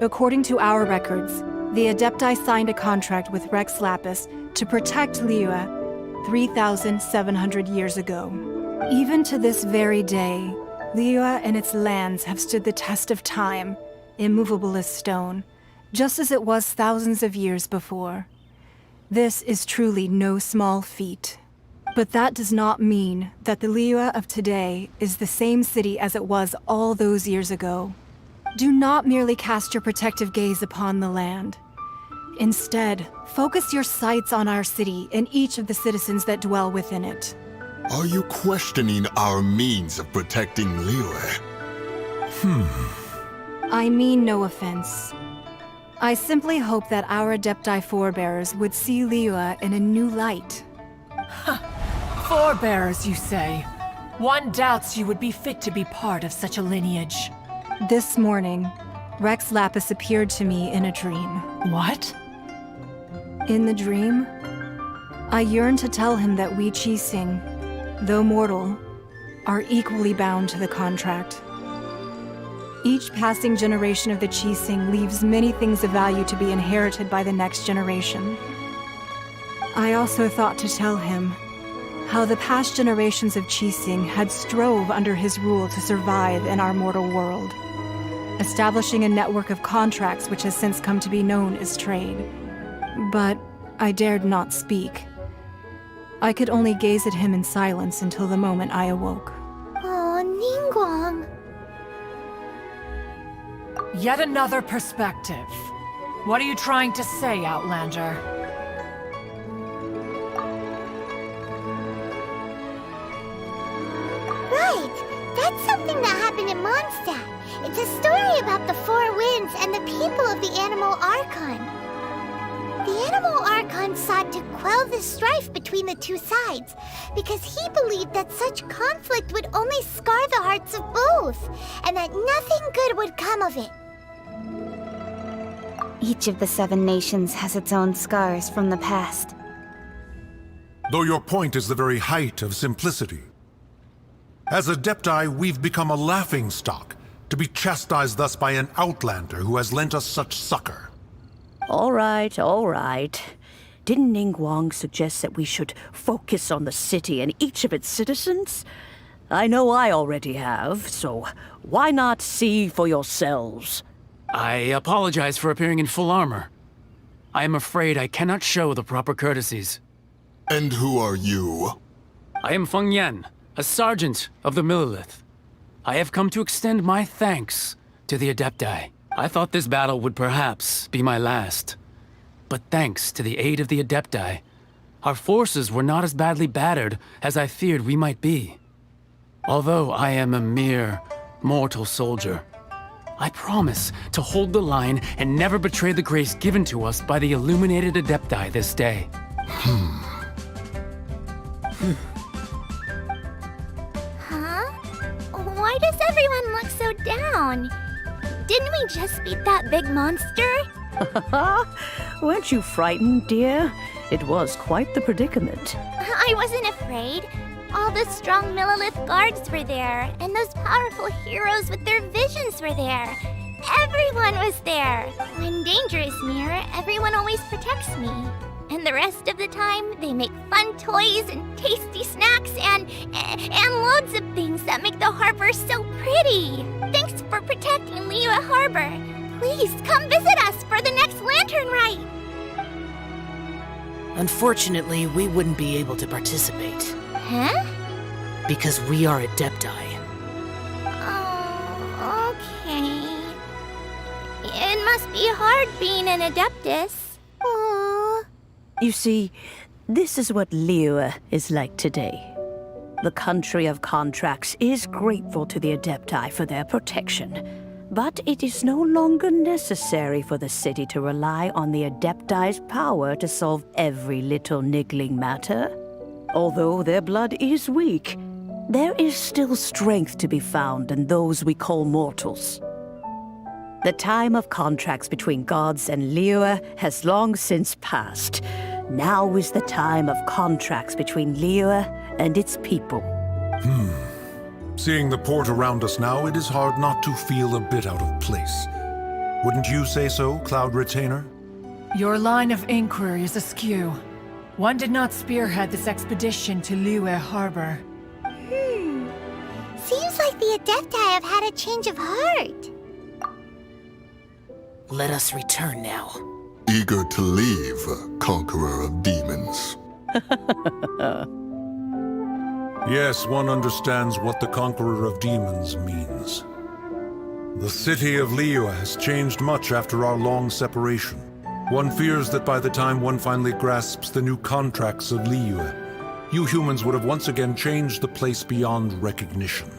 According to our records, the Adepti signed a contract with Rex Lapis to protect Liyue 3,700 years ago. Even to this very day, Liyue and its lands have stood the test of time, immovable as stone, just as it was thousands of years before. This is truly no small feat. But that does not mean that the Liyue of today is the same city as it was all those years ago. Do not merely cast your protective gaze upon the land. Instead, focus your sights on our city and each of the citizens that dwell within it. Are you questioning our means of protecting Liyue? I mean no offense. I simply hope that our Adepti forebears would see Liyue in a new light. Forebears, you say? One doubts you would be fit to be part of such a lineage. This morning, Rex Lapis appeared to me in a dream. What? In the dream, I yearned to tell him that we Qixing, though mortal, are equally bound to the contract. Each passing generation of the Qixing leaves many things of value to be inherited by the next generation. I also thought to tell him how the past generations of Qixing had strove under his rule to survive in our mortal world, establishing a network of contracts which has since come to be known as trade. But I dared not speak. I could only gaze at him in silence until the moment I awoke. Oh, Ningguang. Yet another perspective. What are you trying to say, Outlander? Right! That's something that happened in Mondstadt. It's a story about the Four Winds and the people of the Animal Archon. once sought to quell the strife between the two sides, because he believed that such conflict would only scar the hearts of both, and that nothing good would come of it. Each of the 7 nations has its own scars from the past. Though your point is the very height of simplicity. As Adepti, we've become a laughingstock, to be chastised thus by an outlander who has lent us such succor. All right, all right. Didn't Ningguang suggest that we should focus on the city and each of its citizens? I know I already have, so why not see for yourselves? I apologize for appearing in full armor. I am afraid I cannot show the proper courtesies. And who are you? I am Feng Yan, a sergeant of the Millelith. I have come to extend my thanks to the Adepti. I thought this battle would perhaps be my last. But thanks to the aid of the Adepti, our forces were not as badly battered as I feared we might be. Although I am a mere mortal soldier, I promise to hold the line and never betray the grace given to us by the illuminated Adepti this day. Huh? Why does everyone look so down? Didn't we just beat that big monster? Weren't you frightened, dear? It was quite the predicament. I wasn't afraid. All the strong Millelith guards were there, and those powerful heroes with their visions were there. Everyone was there. When danger is near, everyone always protects me. And the rest of the time, they make fun toys and tasty snacks and loads of things that make the harbor so pretty. Thanks for protecting Liyue Harbor. Please come visit us for the next lantern rite. Unfortunately, we wouldn't be able to participate. Huh? Because we are Adepti. Oh, okay. It must be hard being an Adeptus. Aww. You see, this is what Liyue is like today. The country of contracts is grateful to the Adepti for their protection, but it is no longer necessary for the city to rely on the Adepti's power to solve every little niggling matter. Although their blood is weak, there is still strength to be found in those we call mortals. The time of contracts between gods and Liyue has long since passed. Now is the time of contracts between Liyue and its people. Seeing the port around us now, it is hard not to feel a bit out of place. Wouldn't you say so, Cloud Retainer? Your line of inquiry is askew. One did not spearhead this expedition to Liyue Harbor. Seems like the Adepti have had a change of heart. Let us return now. Eager to leave, Conqueror of Demons. Yes, one understands what the Conqueror of Demons means. The city of Liyue has changed much after our long separation. One fears that by the time one finally grasps the new contracts of Liyue, you humans would have once again changed the place beyond recognition.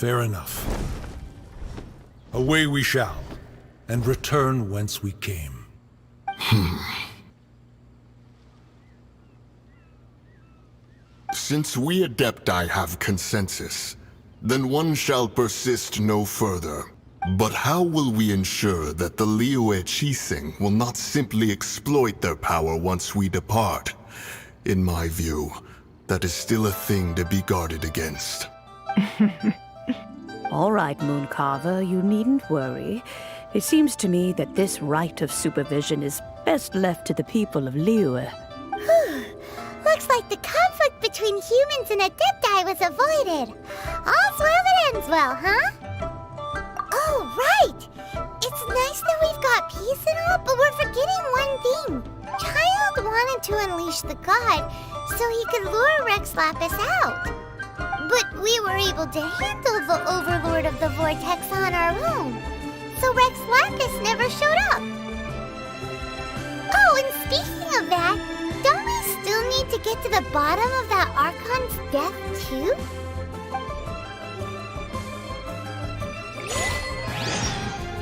Fair enough. Away we shall, and return whence we came. Since we Adepti have consensus, then one shall persist no further. But how will we ensure that the Liyue Qixing will not simply exploit their power once we depart? In my view, that is still a thing to be guarded against. All right, Mooncarver, you needn't worry. It seems to me that this right of supervision is best left to the people of Liyue. Looks like the conflict between humans and Adepti was avoided. All's well that ends well, huh? Oh, right! It's nice that we've got peace and all, but we're forgetting one thing. Child wanted to unleash the god so he could lure Rex Lapis out. But we were able to handle the Overlord of the Vortex on our own, so Rex Lapis never showed up. Oh, and speaking of that, don't we still need to get to the bottom of that Archon's death, too?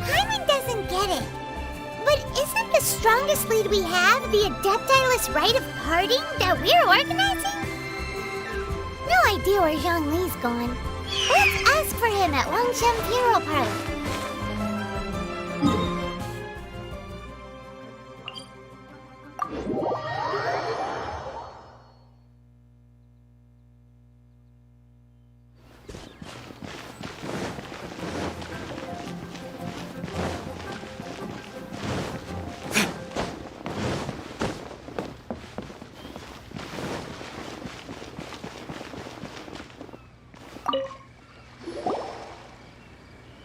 Hyman doesn't get it. But isn't the strongest lead we have the Adepti ridiculous rite of parting that we're organizing? No idea where Zhongli's gone. Let's ask for him at Wangshan Funeral Parlor.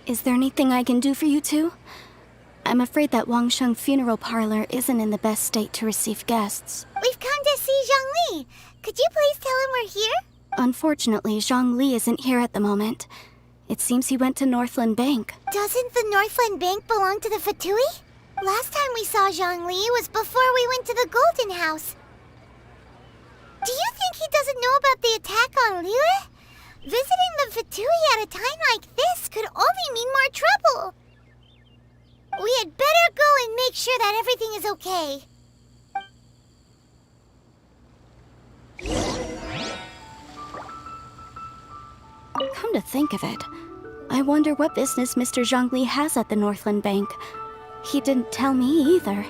Is there anything I can do for you two? I'm afraid that Wangsheng Funeral Parlor isn't in the best state to receive guests. We've come to see Zhongli. Could you please tell him we're here? Unfortunately, Zhongli isn't here at the moment. It seems he went to Northland Bank. Doesn't the Northland Bank belong to the Fatui? Last time we saw Zhongli was before we went to the Golden House. Do you think he doesn't know about the attack on Liyue? Visiting the Fatui at a time like this could only mean more trouble. We had better go and make sure that everything is okay. Come to think of it, I wonder what business Mr. Zhongli has at the Northland Bank. He didn't tell me either.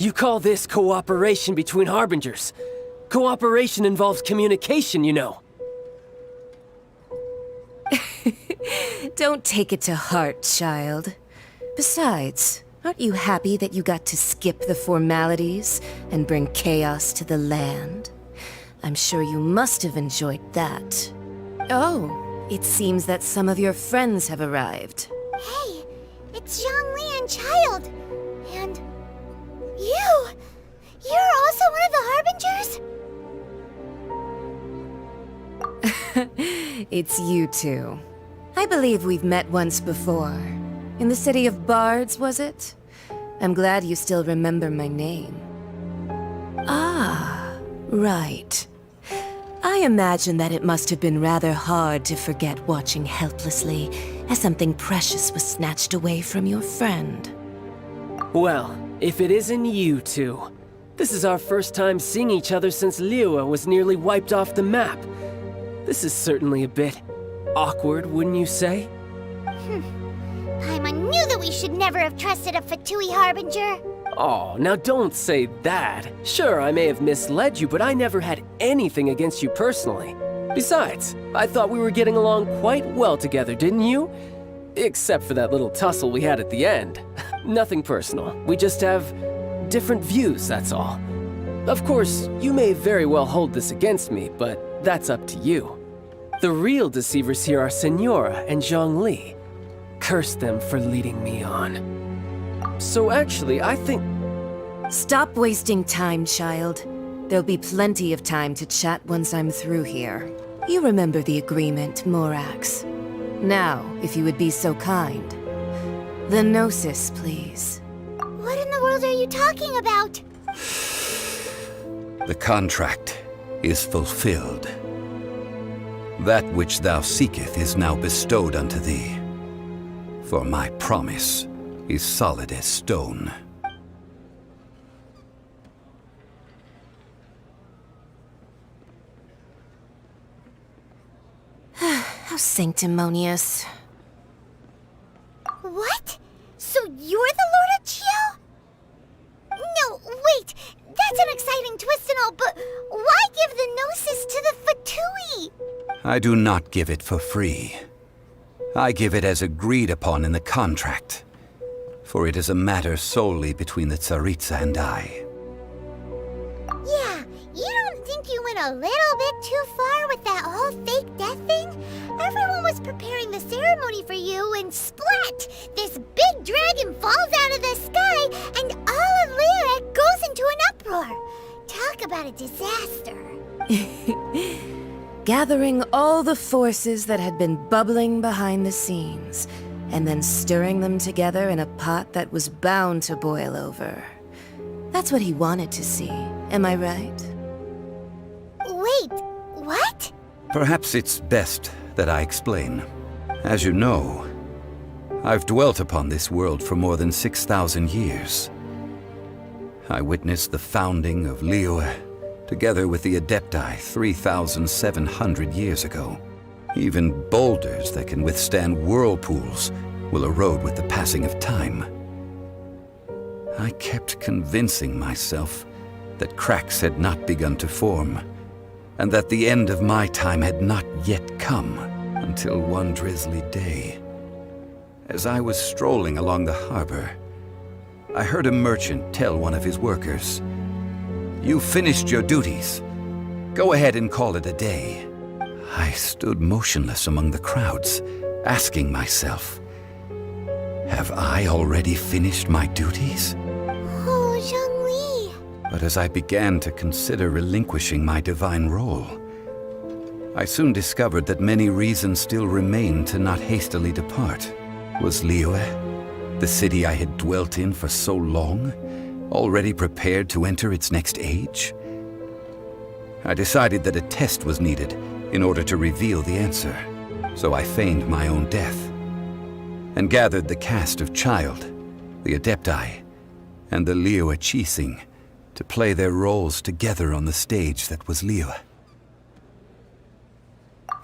You call this cooperation between Harbingers? Cooperation involves communication, you know. Don't take it to heart, child. Besides, aren't you happy that you got to skip the formalities and bring chaos to the land? I'm sure you must have enjoyed that. Oh, it seems that some of your friends have arrived. Hey, it's Zhongli and Child. And you! You're also one of the Harbingers? It's you two. I believe we've met once before. In the city of Bards, was it? I'm glad you still remember my name. Ah, right. I imagine that it must have been rather hard to forget watching helplessly as something precious was snatched away from your friend. Well, if it isn't you two. This is our first time seeing each other since Liyue was nearly wiped off the map. This is certainly a bit awkward, wouldn't you say? Paimon knew that we should never have trusted a Fatui Harbinger. Oh, now don't say that. Sure, I may have misled you, but I never had anything against you personally. Besides, I thought we were getting along quite well together, didn't you? Except for that little tussle we had at the end. Nothing personal. We just have different views, that's all. Of course, you may very well hold this against me, but that's up to you. The real deceivers here are Senora and Zhongli. Curse them for leading me on. So actually, I think... Stop wasting time, child. There'll be plenty of time to chat once I'm through here. You remember the agreement, Morax. Now, if you would be so kind. The Gnosis, please. What in the world are you talking about? The contract is fulfilled. That which thou seeketh is now bestowed unto thee. For my promise is solid as stone. How sanctimonious. What? So you're the Lord of Chiao? No, wait! That's an exciting twist and all, but why give the Gnosis to the Fatui? I do not give it for free. I give it as agreed upon in the contract, for it is a matter solely between the Tsaritsa and I. you went a little bit too far with that whole fake death thing? Everyone was preparing the ceremony for you, and splat! This big dragon falls out of the sky, and all of Liyue goes into an uproar. Talk about a disaster. Gathering all the forces that had been bubbling behind the scenes, and then stirring them together in a pot that was bound to boil over. That's what he wanted to see, am I right? Wait, what? Perhaps it's best that I explain. As you know, I've dwelt upon this world for more than 6,000 years. I witnessed the founding of Liyue, together with the Adepti 3,700 years ago. Even boulders that can withstand whirlpools will erode with the passing of time. I kept convincing myself that cracks had not begun to form, and that the end of my time had not yet come, until one drizzly day. As I was strolling along the harbor, I heard a merchant tell one of his workers, "You finished your duties. Go ahead and call it a day." I stood motionless among the crowds, asking myself, have I already finished my duties? Oh, Zhongli. But as I began to consider relinquishing my divine role, I soon discovered that many reasons still remained to not hastily depart. Was Liyue, the city I had dwelt in for so long, already prepared to enter its next age? I decided that a test was needed in order to reveal the answer, so I feigned my own death, and gathered the cast of Child, the Adepti, and the Liyue Qixing to play their roles together on the stage that was Liyue.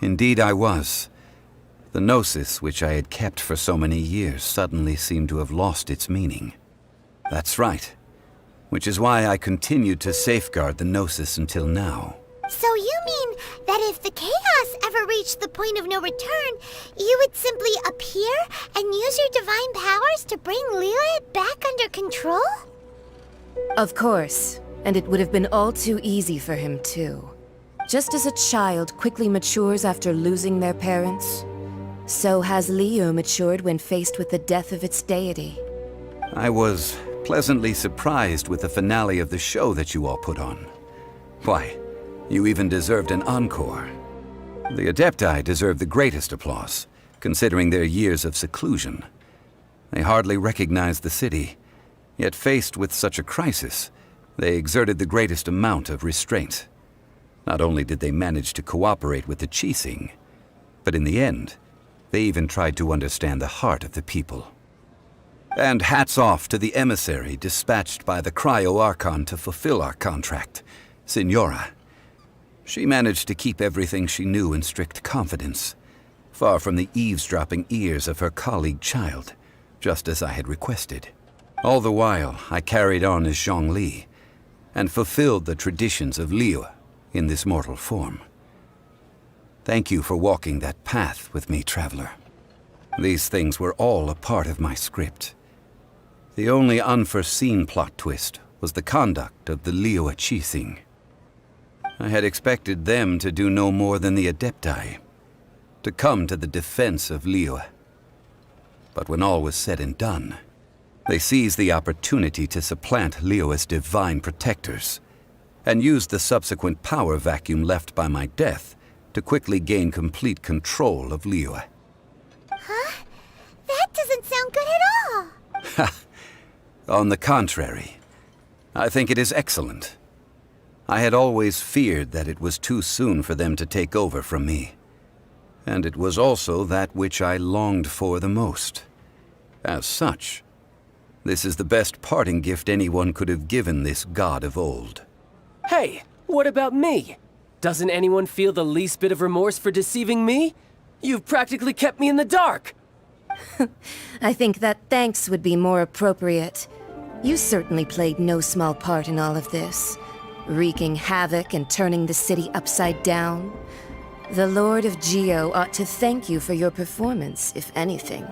Indeed I was. The gnosis which I had kept for so many years suddenly seemed to have lost its meaning. That's right, which is why I continued to safeguard the gnosis until now. So you mean that if the chaos ever reached the point of no return, you would simply appear and use your divine powers to bring Liyue back under control? Of course, and it would have been all too easy for him too. Just as a child quickly matures after losing their parents, so has Liyue matured when faced with the death of its deity. I was pleasantly surprised with the finale of the show that you all put on. Why, you even deserved an encore. The Adepti deserve the greatest applause, considering their years of seclusion. They hardly recognized the city, yet faced with such a crisis, they exerted the greatest amount of restraint. Not only did they manage to cooperate with the Qixing, but in the end, they even tried to understand the heart of the people. And hats off to the emissary dispatched by the Cryo-Archon to fulfill our contract, Signora. She managed to keep everything she knew in strict confidence, far from the eavesdropping ears of her colleague Child, just as I had requested. All the while, I carried on as Zhongli, and fulfilled the traditions of Liyue in this mortal form. Thank you for walking that path with me, Traveler. These things were all a part of my script. The only unforeseen plot twist was the conduct of the Liyue Qixing. I had expected them to do no more than the Adepti, to come to the defense of Liyue. But when all was said and done, they seized the opportunity to supplant Liyue's divine protectors, and used the subsequent power vacuum left by my death to quickly gain complete control of Liyue. Huh? That doesn't sound good at all. On the contrary, I think it is excellent. I had always feared that it was too soon for them to take over from me, and it was also that which I longed for the most. As such, this is the best parting gift anyone could have given this god of old. Hey, what about me? Doesn't anyone feel the least bit of remorse for deceiving me? You've practically kept me in the dark. I think that thanks would be more appropriate. You certainly played no small part in all of this, wreaking havoc and turning the city upside down. The Lord of Geo ought to thank you for your performance, if anything.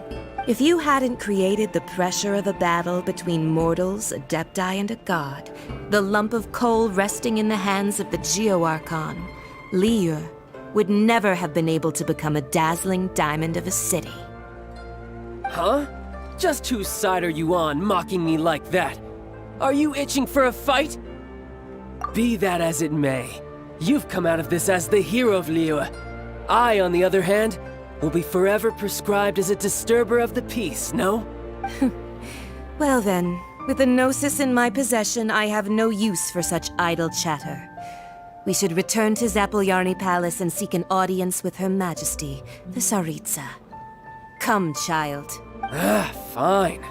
If you hadn't created the pressure of a battle between mortals, adepti, and a god, the lump of coal resting in the hands of the Geo-Archon, Liu, would never have been able to become a dazzling diamond of a city. Huh? Just whose side are you on, mocking me like that? Are you itching for a fight? Be that as it may, you've come out of this as the hero of Liyue. I, on the other hand, will be forever prescribed as a disturber of the peace, no? Well then, with the Gnosis in my possession, I have no use for such idle chatter. We should return to Zapoljarny Palace and seek an audience with Her Majesty, the Tsaritsa. Come, child. Fine.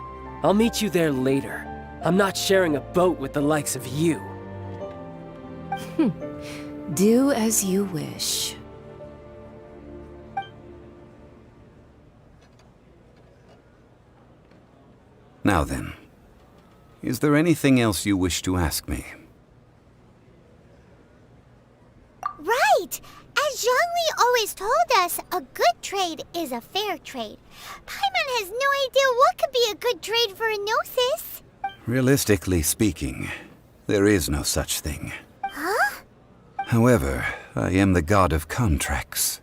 I'll meet you there later. I'm not sharing a boat with the likes of you. Do as you wish. Now then, is there anything else you wish to ask me? Right! As Zhongli always told us, a good trade is a fair trade. Paimon has no idea what could be a good trade for a Gnosis. Realistically speaking, there is no such thing. Huh? However, I am the god of contracts.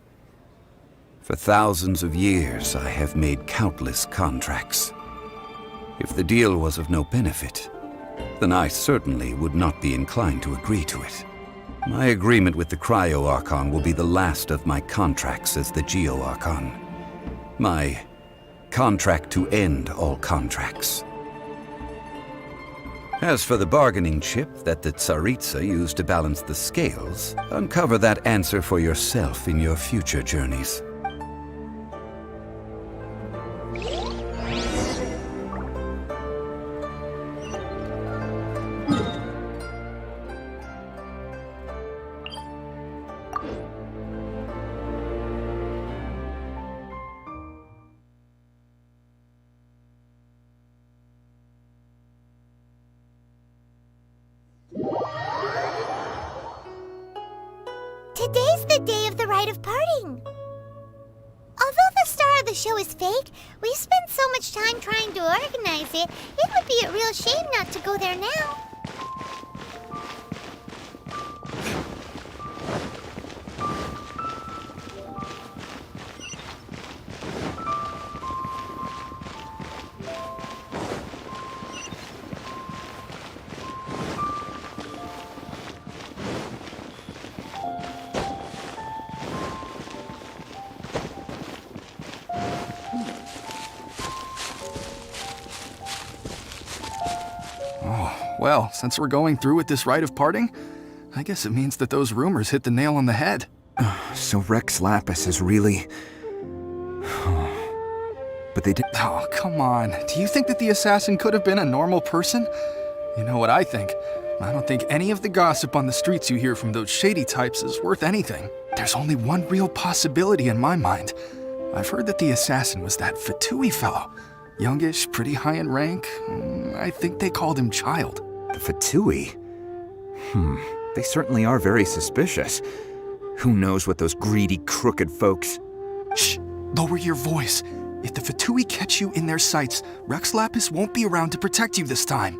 For thousands of years, I have made countless contracts. If the deal was of no benefit, then I certainly would not be inclined to agree to it. My agreement with the Cryo-Archon will be the last of my contracts as the Geo-Archon. My contract to end all contracts. As for the bargaining chip that the Tsaritsa used to balance the scales, uncover that answer for yourself in your future journeys. Today's the day of the rite of parting. Although the star of the show is fake, we spent so much time trying to organize it, it would be a real shame not to go there now. Well, since we're going through with this rite of parting, I guess it means that those rumors hit the nail on the head. So Rex Lapis is really... But they did... Oh, come on. Do you think that the assassin could have been a normal person? You know what I think. I don't think any of the gossip on the streets you hear from those shady types is worth anything. There's only one real possibility in my mind. I've heard that the assassin was that Fatui fellow. Youngish, pretty high in rank. I think they called him Child. The Fatui? They certainly are very suspicious. Who knows what those greedy, crooked folks... Shh! Lower your voice. If the Fatui catch you in their sights, Rex Lapis won't be around to protect you this time.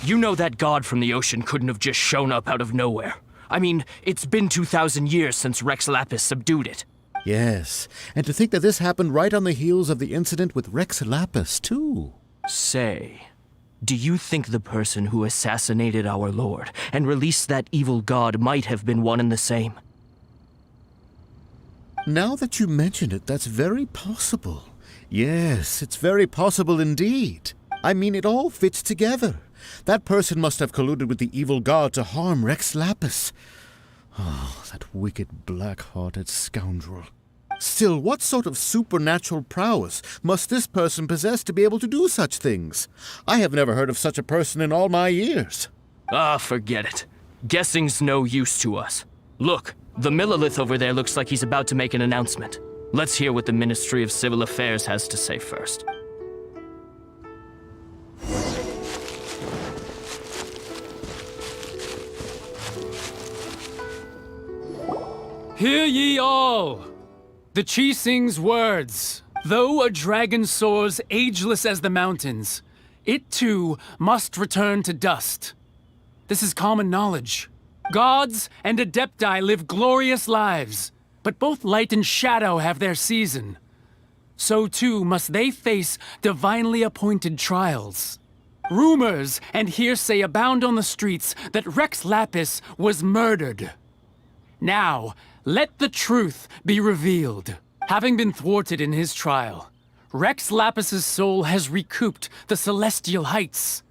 You know that god from the ocean couldn't have just shown up out of nowhere. I mean, it's been 2,000 years since Rex Lapis subdued it. Yes, and to think that this happened right on the heels of the incident with Rex Lapis, too. Say, do you think the person who assassinated our lord and released that evil god might have been one and the same? Now that you mention it, that's very possible. Yes, it's very possible indeed. I mean, it all fits together. That person must have colluded with the evil god to harm Rex Lapis. Oh, that wicked, black-hearted scoundrel. Still, what sort of supernatural prowess must this person possess to be able to do such things? I have never heard of such a person in all my years. Ah, forget it. Guessing's no use to us. Look, the Millilith over there looks like he's about to make an announcement. Let's hear what the Ministry of Civil Affairs has to say first. Hear ye all! The Qixing's words. Though a dragon soars ageless as the mountains, it too must return to dust. This is common knowledge. Gods and Adepti live glorious lives, but both light and shadow have their season. So too must they face divinely appointed trials. Rumors and hearsay abound on the streets that Rex Lapis was murdered. Now, let the truth be revealed. Having been thwarted in his trial, Rex Lapis's soul has recouped the celestial heights.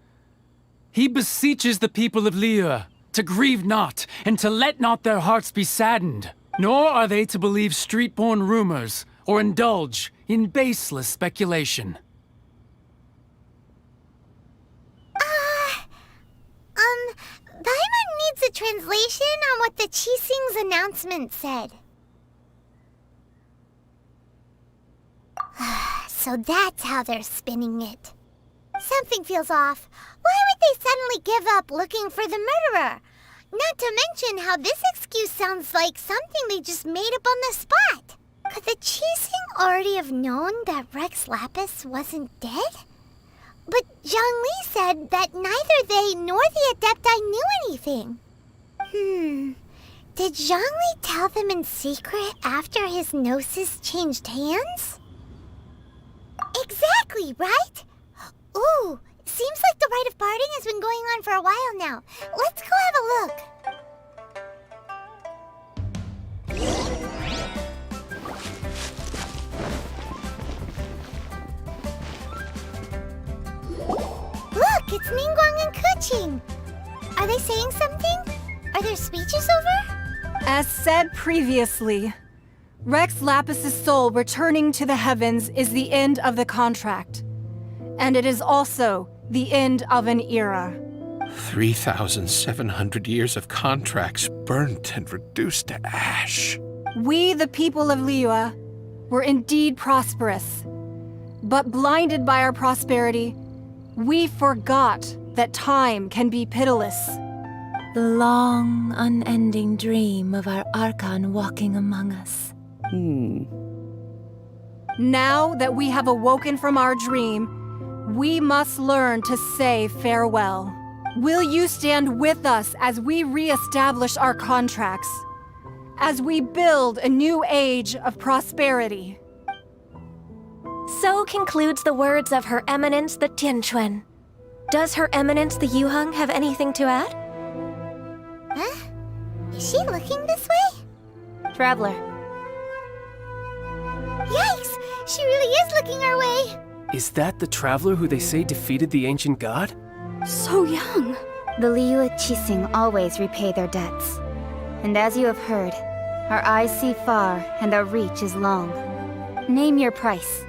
He beseeches the people of Liyue to grieve not and to let not their hearts be saddened, nor are they to believe street-born rumors or indulge in baseless speculation. Paimon needs a translation on what the Qixing's announcement said. So that's how they're spinning it. Something feels off. Why would they suddenly give up looking for the murderer? Not to mention how this excuse sounds like something they just made up on the spot. Could the Qixing already have known that Rex Lapis wasn't dead? But Zhongli said that neither they nor the Adepti knew anything. Did Zhongli tell them in secret after his gnosis changed hands? Exactly, right? Ooh, seems like the rite of parting has been going on for a while now. Let's go have a look. Look, it's Ningguang and Keqing. Are they saying something? Are there speeches over? As said previously, Rex Lapis's soul returning to the heavens is the end of the contract. And it is also the end of an era. 3,700 years of contracts burnt and reduced to ash. We, the people of Liyue, were indeed prosperous. But blinded by our prosperity, we forgot that time can be pitiless. The long, unending dream of our Archon walking among us. Now that we have awoken from our dream, we must learn to say farewell. Will you stand with us as we re-establish our contracts? As we build a new age of prosperity? So concludes the words of Her Eminence the Tianquan. Does Her Eminence the Yuheng have anything to add? Huh? Is she looking this way? Traveler. Yikes! She really is looking our way! Is that the traveler who they say defeated the ancient god? So young. The Liyue Qixing always repay their debts. And as you have heard, our eyes see far and our reach is long. Name your price.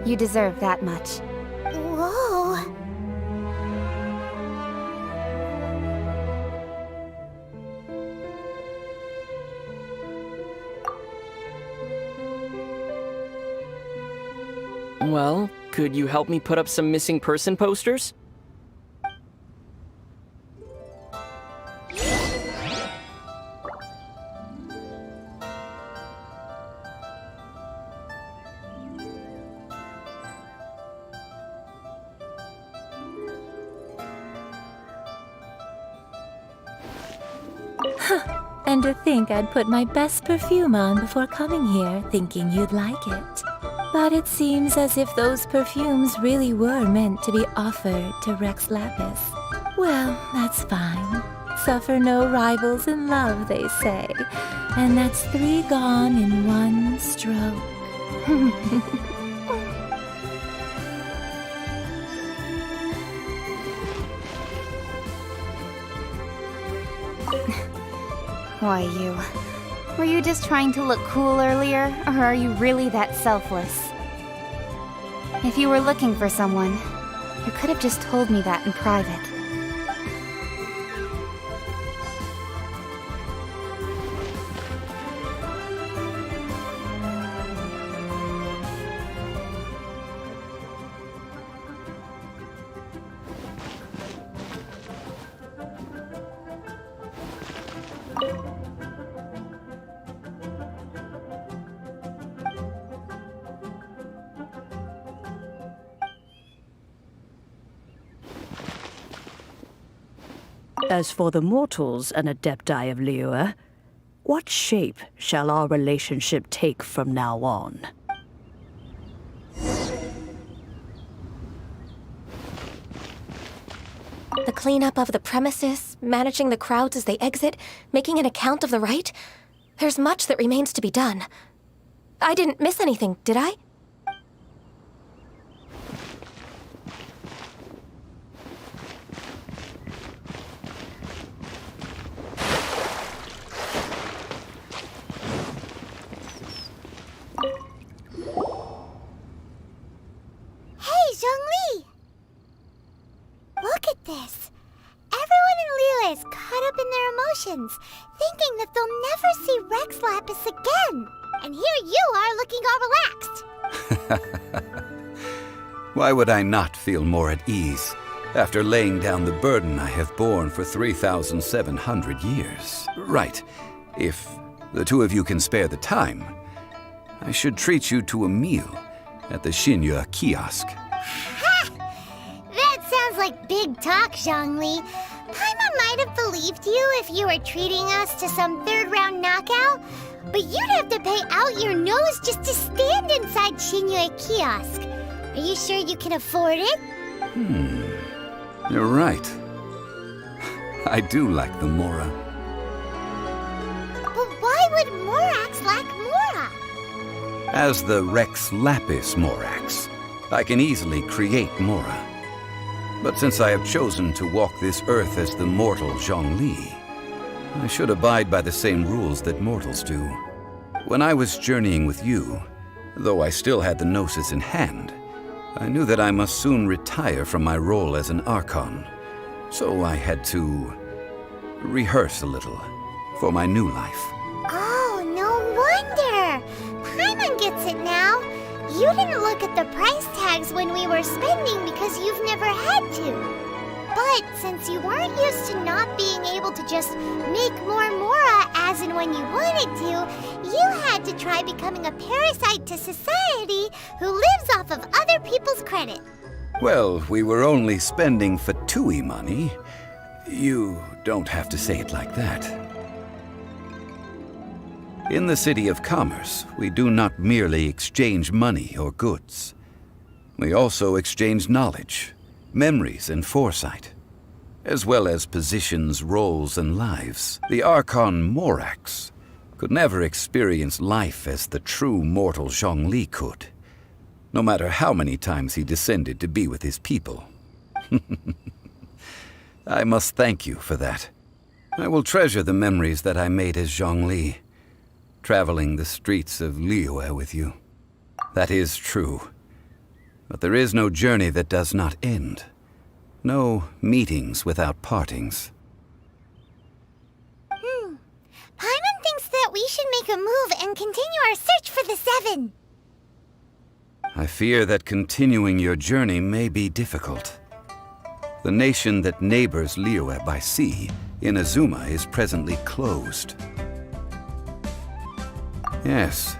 You deserve that much. Whoa! Well, could you help me put up some missing person posters? And to think I'd put my best perfume on before coming here, thinking you'd like it. But it seems as if those perfumes really were meant to be offered to Rex Lapis. Well, that's fine. Suffer no rivals in love, they say. And that's 3 gone in 1 stroke. Why, you? Were you just trying to look cool earlier, or are you really that selfless? If you were looking for someone, you could have just told me that in private. As for the mortals and Adepti of Liyue, what shape shall our relationship take from now on? The cleanup of the premises, managing the crowds as they exit, making an account of the rite. There's much that remains to be done. I didn't miss anything, did I? Hey, Zhongli! Look at this. Everyone in Liyue is caught up in their emotions, thinking that they'll never see Rex Lapis again. And here you are looking all relaxed. Why would I not feel more at ease after laying down the burden I have borne for 3,700 years? Right. If the two of you can spare the time, I should treat you to a meal at the Xinyue kiosk. That sounds like big talk, Zhongli. Paimon might have believed you if you were treating us to some third-round knockout, but you'd have to pay out your nose just to stand inside Xinyue kiosk. Are you sure you can afford it? You're right. I do like the Mora. But why would Morax lack Mora? As the Rex Lapis Morax, I can easily create Mora. But since I have chosen to walk this earth as the mortal Zhongli, I should abide by the same rules that mortals do. When I was journeying with you, though I still had the Gnosis in hand, I knew that I must soon retire from my role as an Archon. So I had to rehearse a little for my new life. Oh, no wonder! Paimon gets it now. You didn't look at the price tags when we were spending because you've never had to. But since you weren't used to not being able to just make more Mora as and when you wanted to, you had to try becoming a parasite to society who lives off of other people's credit. Well, we were only spending Fatui money. You don't have to say it like that. In the City of Commerce, we do not merely exchange money or goods. We also exchange knowledge, memories, and foresight, as well as positions, roles, and lives. The Archon Morax could never experience life as the true mortal Zhongli could, no matter how many times he descended to be with his people. I must thank you for that. I will treasure the memories that I made as Zhongli, traveling the streets of Liyue with you. That is true. But there is no journey that does not end. No meetings without partings. Paimon thinks that we should make a move and continue our search for the Seven. I fear that continuing your journey may be difficult. The nation that neighbors Liyue by sea, Inazuma, is presently closed. Yes,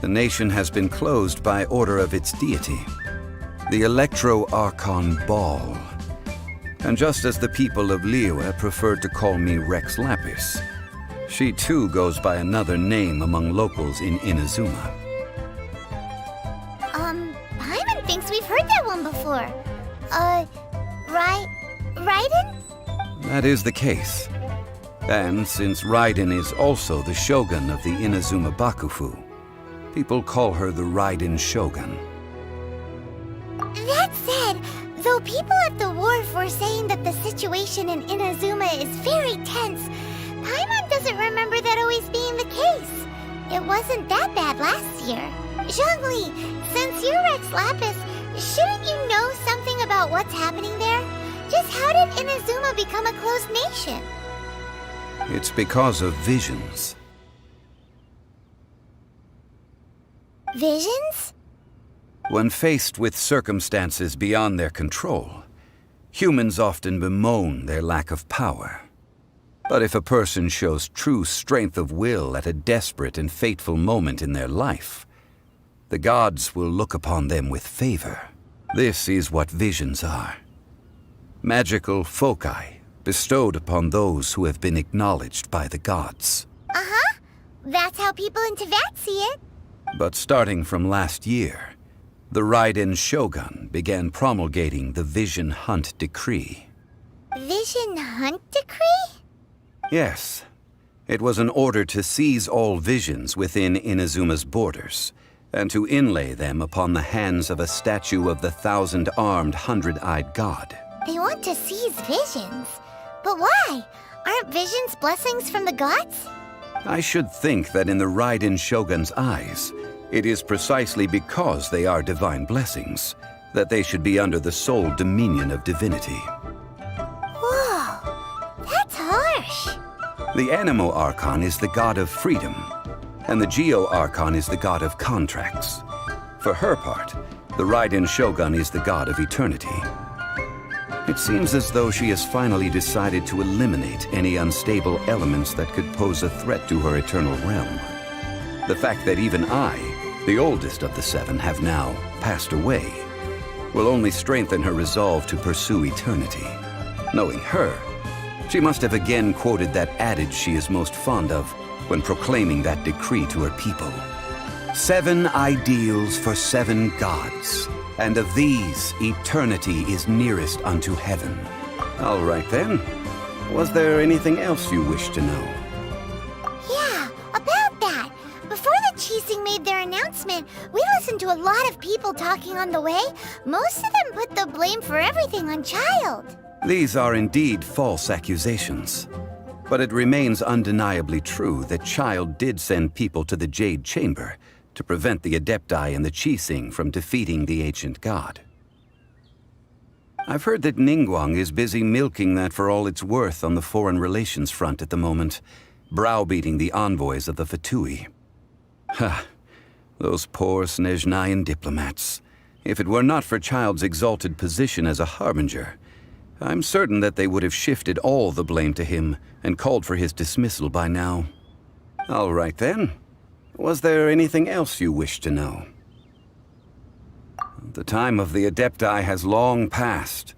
the nation has been closed by order of its deity, the Electro-Archon Ball. And just as the people of Liyue preferred to call me Rex Lapis, she too goes by another name among locals in Inazuma. Paimon thinks we've heard that one before. Raiden? That is the case. And since Raiden is also the Shogun of the Inazuma Bakufu, people call her the Raiden Shogun. That said, though people at the wharf were saying that the situation in Inazuma is very tense, Paimon doesn't remember that always being the case. It wasn't that bad last year. Zhongli, since you're Rex Lapis, shouldn't you know something about what's happening there? Just how did Inazuma become a closed nation? It's because of visions. Visions? When faced with circumstances beyond their control, humans often bemoan their lack of power. But if a person shows true strength of will at a desperate and fateful moment in their life, the gods will look upon them with favor. This is what visions are. Magical foci bestowed upon those who have been acknowledged by the gods. Uh-huh. That's how people in Teyvat see it. But starting from last year, the Raiden Shogun began promulgating the Vision Hunt Decree. Vision Hunt Decree? Yes. It was an order to seize all visions within Inazuma's borders, and to inlay them upon the hands of a statue of the 1,000-armed, 100-eyed god. They want to seize visions. But why? Aren't visions blessings from the gods? I should think that in the Raiden Shogun's eyes, it is precisely because they are divine blessings that they should be under the sole dominion of divinity. Whoa, that's harsh. The Anemo Archon is the god of freedom, and the Geo Archon is the god of contracts. For her part, the Raiden Shogun is the god of eternity. It seems as though she has finally decided to eliminate any unstable elements that could pose a threat to her eternal realm. The fact that even I, the oldest of the seven, have now passed away will only strengthen her resolve to pursue eternity. Knowing her, she must have again quoted that adage she is most fond of when proclaiming that decree to her people. 7 ideals for 7 gods, and of these, eternity is nearest unto heaven. All right then. Was there anything else you wish to know? Yeah, about that. Before the Qixing made their announcement, we listened to a lot of people talking on the way. Most of them put the blame for everything on Child. These are indeed false accusations. But it remains undeniably true that Child did send people to the Jade Chamber to prevent the Adepti and the Qixing from defeating the ancient god. I've heard that Ningguang is busy milking that for all it's worth on the foreign relations front at the moment, browbeating the envoys of the Fatui. Ha! Those poor Snezhnayan diplomats. If it were not for Child's exalted position as a harbinger, I'm certain that they would have shifted all the blame to him and called for his dismissal by now. All right then. Was there anything else you wished to know? The time of the Adepti has long passed.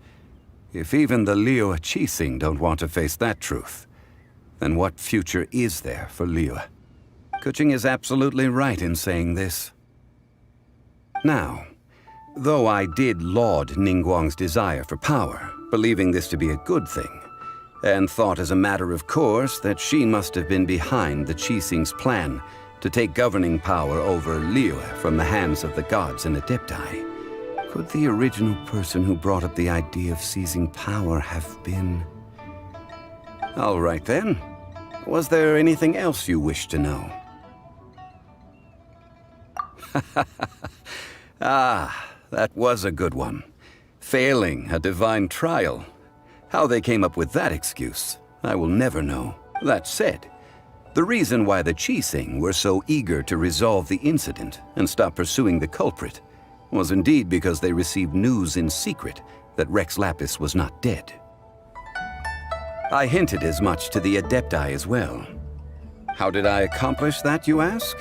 If even the Liyue Qixing don't want to face that truth, then what future is there for Liyue? Kuching is absolutely right in saying this. Now, though I did laud Ningguang's desire for power, believing this to be a good thing, and thought as a matter of course that she must have been behind the Qixing's plan to take governing power over Liyue from the hands of the gods and Adepti, could the original person who brought up the idea of seizing power have been... All right then. Was there anything else you wished to know? Ah, that was a good one. Failing a divine trial. How they came up with that excuse, I will never know. That said, the reason why the Qixing were so eager to resolve the incident and stop pursuing the culprit was indeed because they received news in secret that Rex Lapis was not dead. I hinted as much to the Adepti as well. How did I accomplish that, you ask?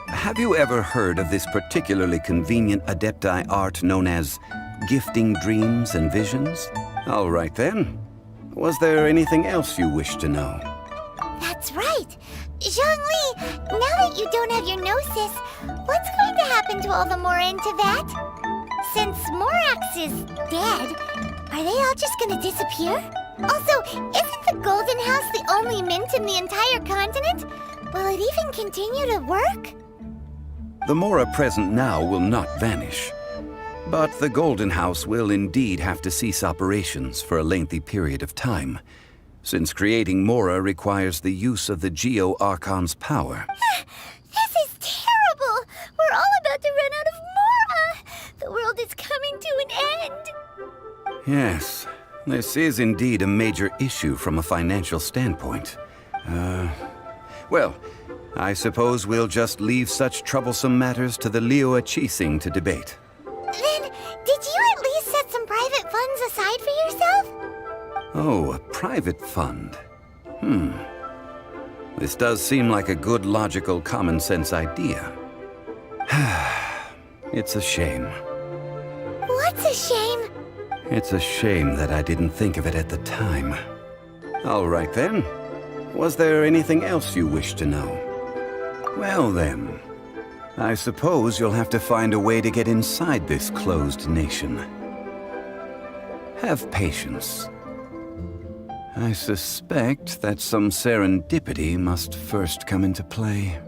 Have you ever heard of this particularly convenient Adepti art known as gifting dreams and visions? All right then. Was there anything else you wish to know? That's right. Zhongli, now that you don't have your gnosis, what's going to happen to all the Mora in Teyvat? Since Morax is dead, are they all just gonna disappear? Also, isn't the Golden House the only mint in the entire continent? Will it even continue to work? The Mora present now will not vanish. But the Golden House will indeed have to cease operations for a lengthy period of time, since creating Mora requires the use of the Geo Archon's power. This is terrible! We're all about to run out of Mora! The world is coming to an end! Yes, this is indeed a major issue from a financial standpoint. Well, I suppose we'll just leave such troublesome matters to the Liyue Qixing to debate. Then, did you at least set some private funds aside for yourself? Oh, a private fund. This does seem like a good, logical, common-sense idea. It's a shame. What's a shame? It's a shame that I didn't think of it at the time. All right then. Was there anything else you wish to know? Well then, I suppose you'll have to find a way to get inside this closed nation. Have patience. I suspect that some serendipity must first come into play.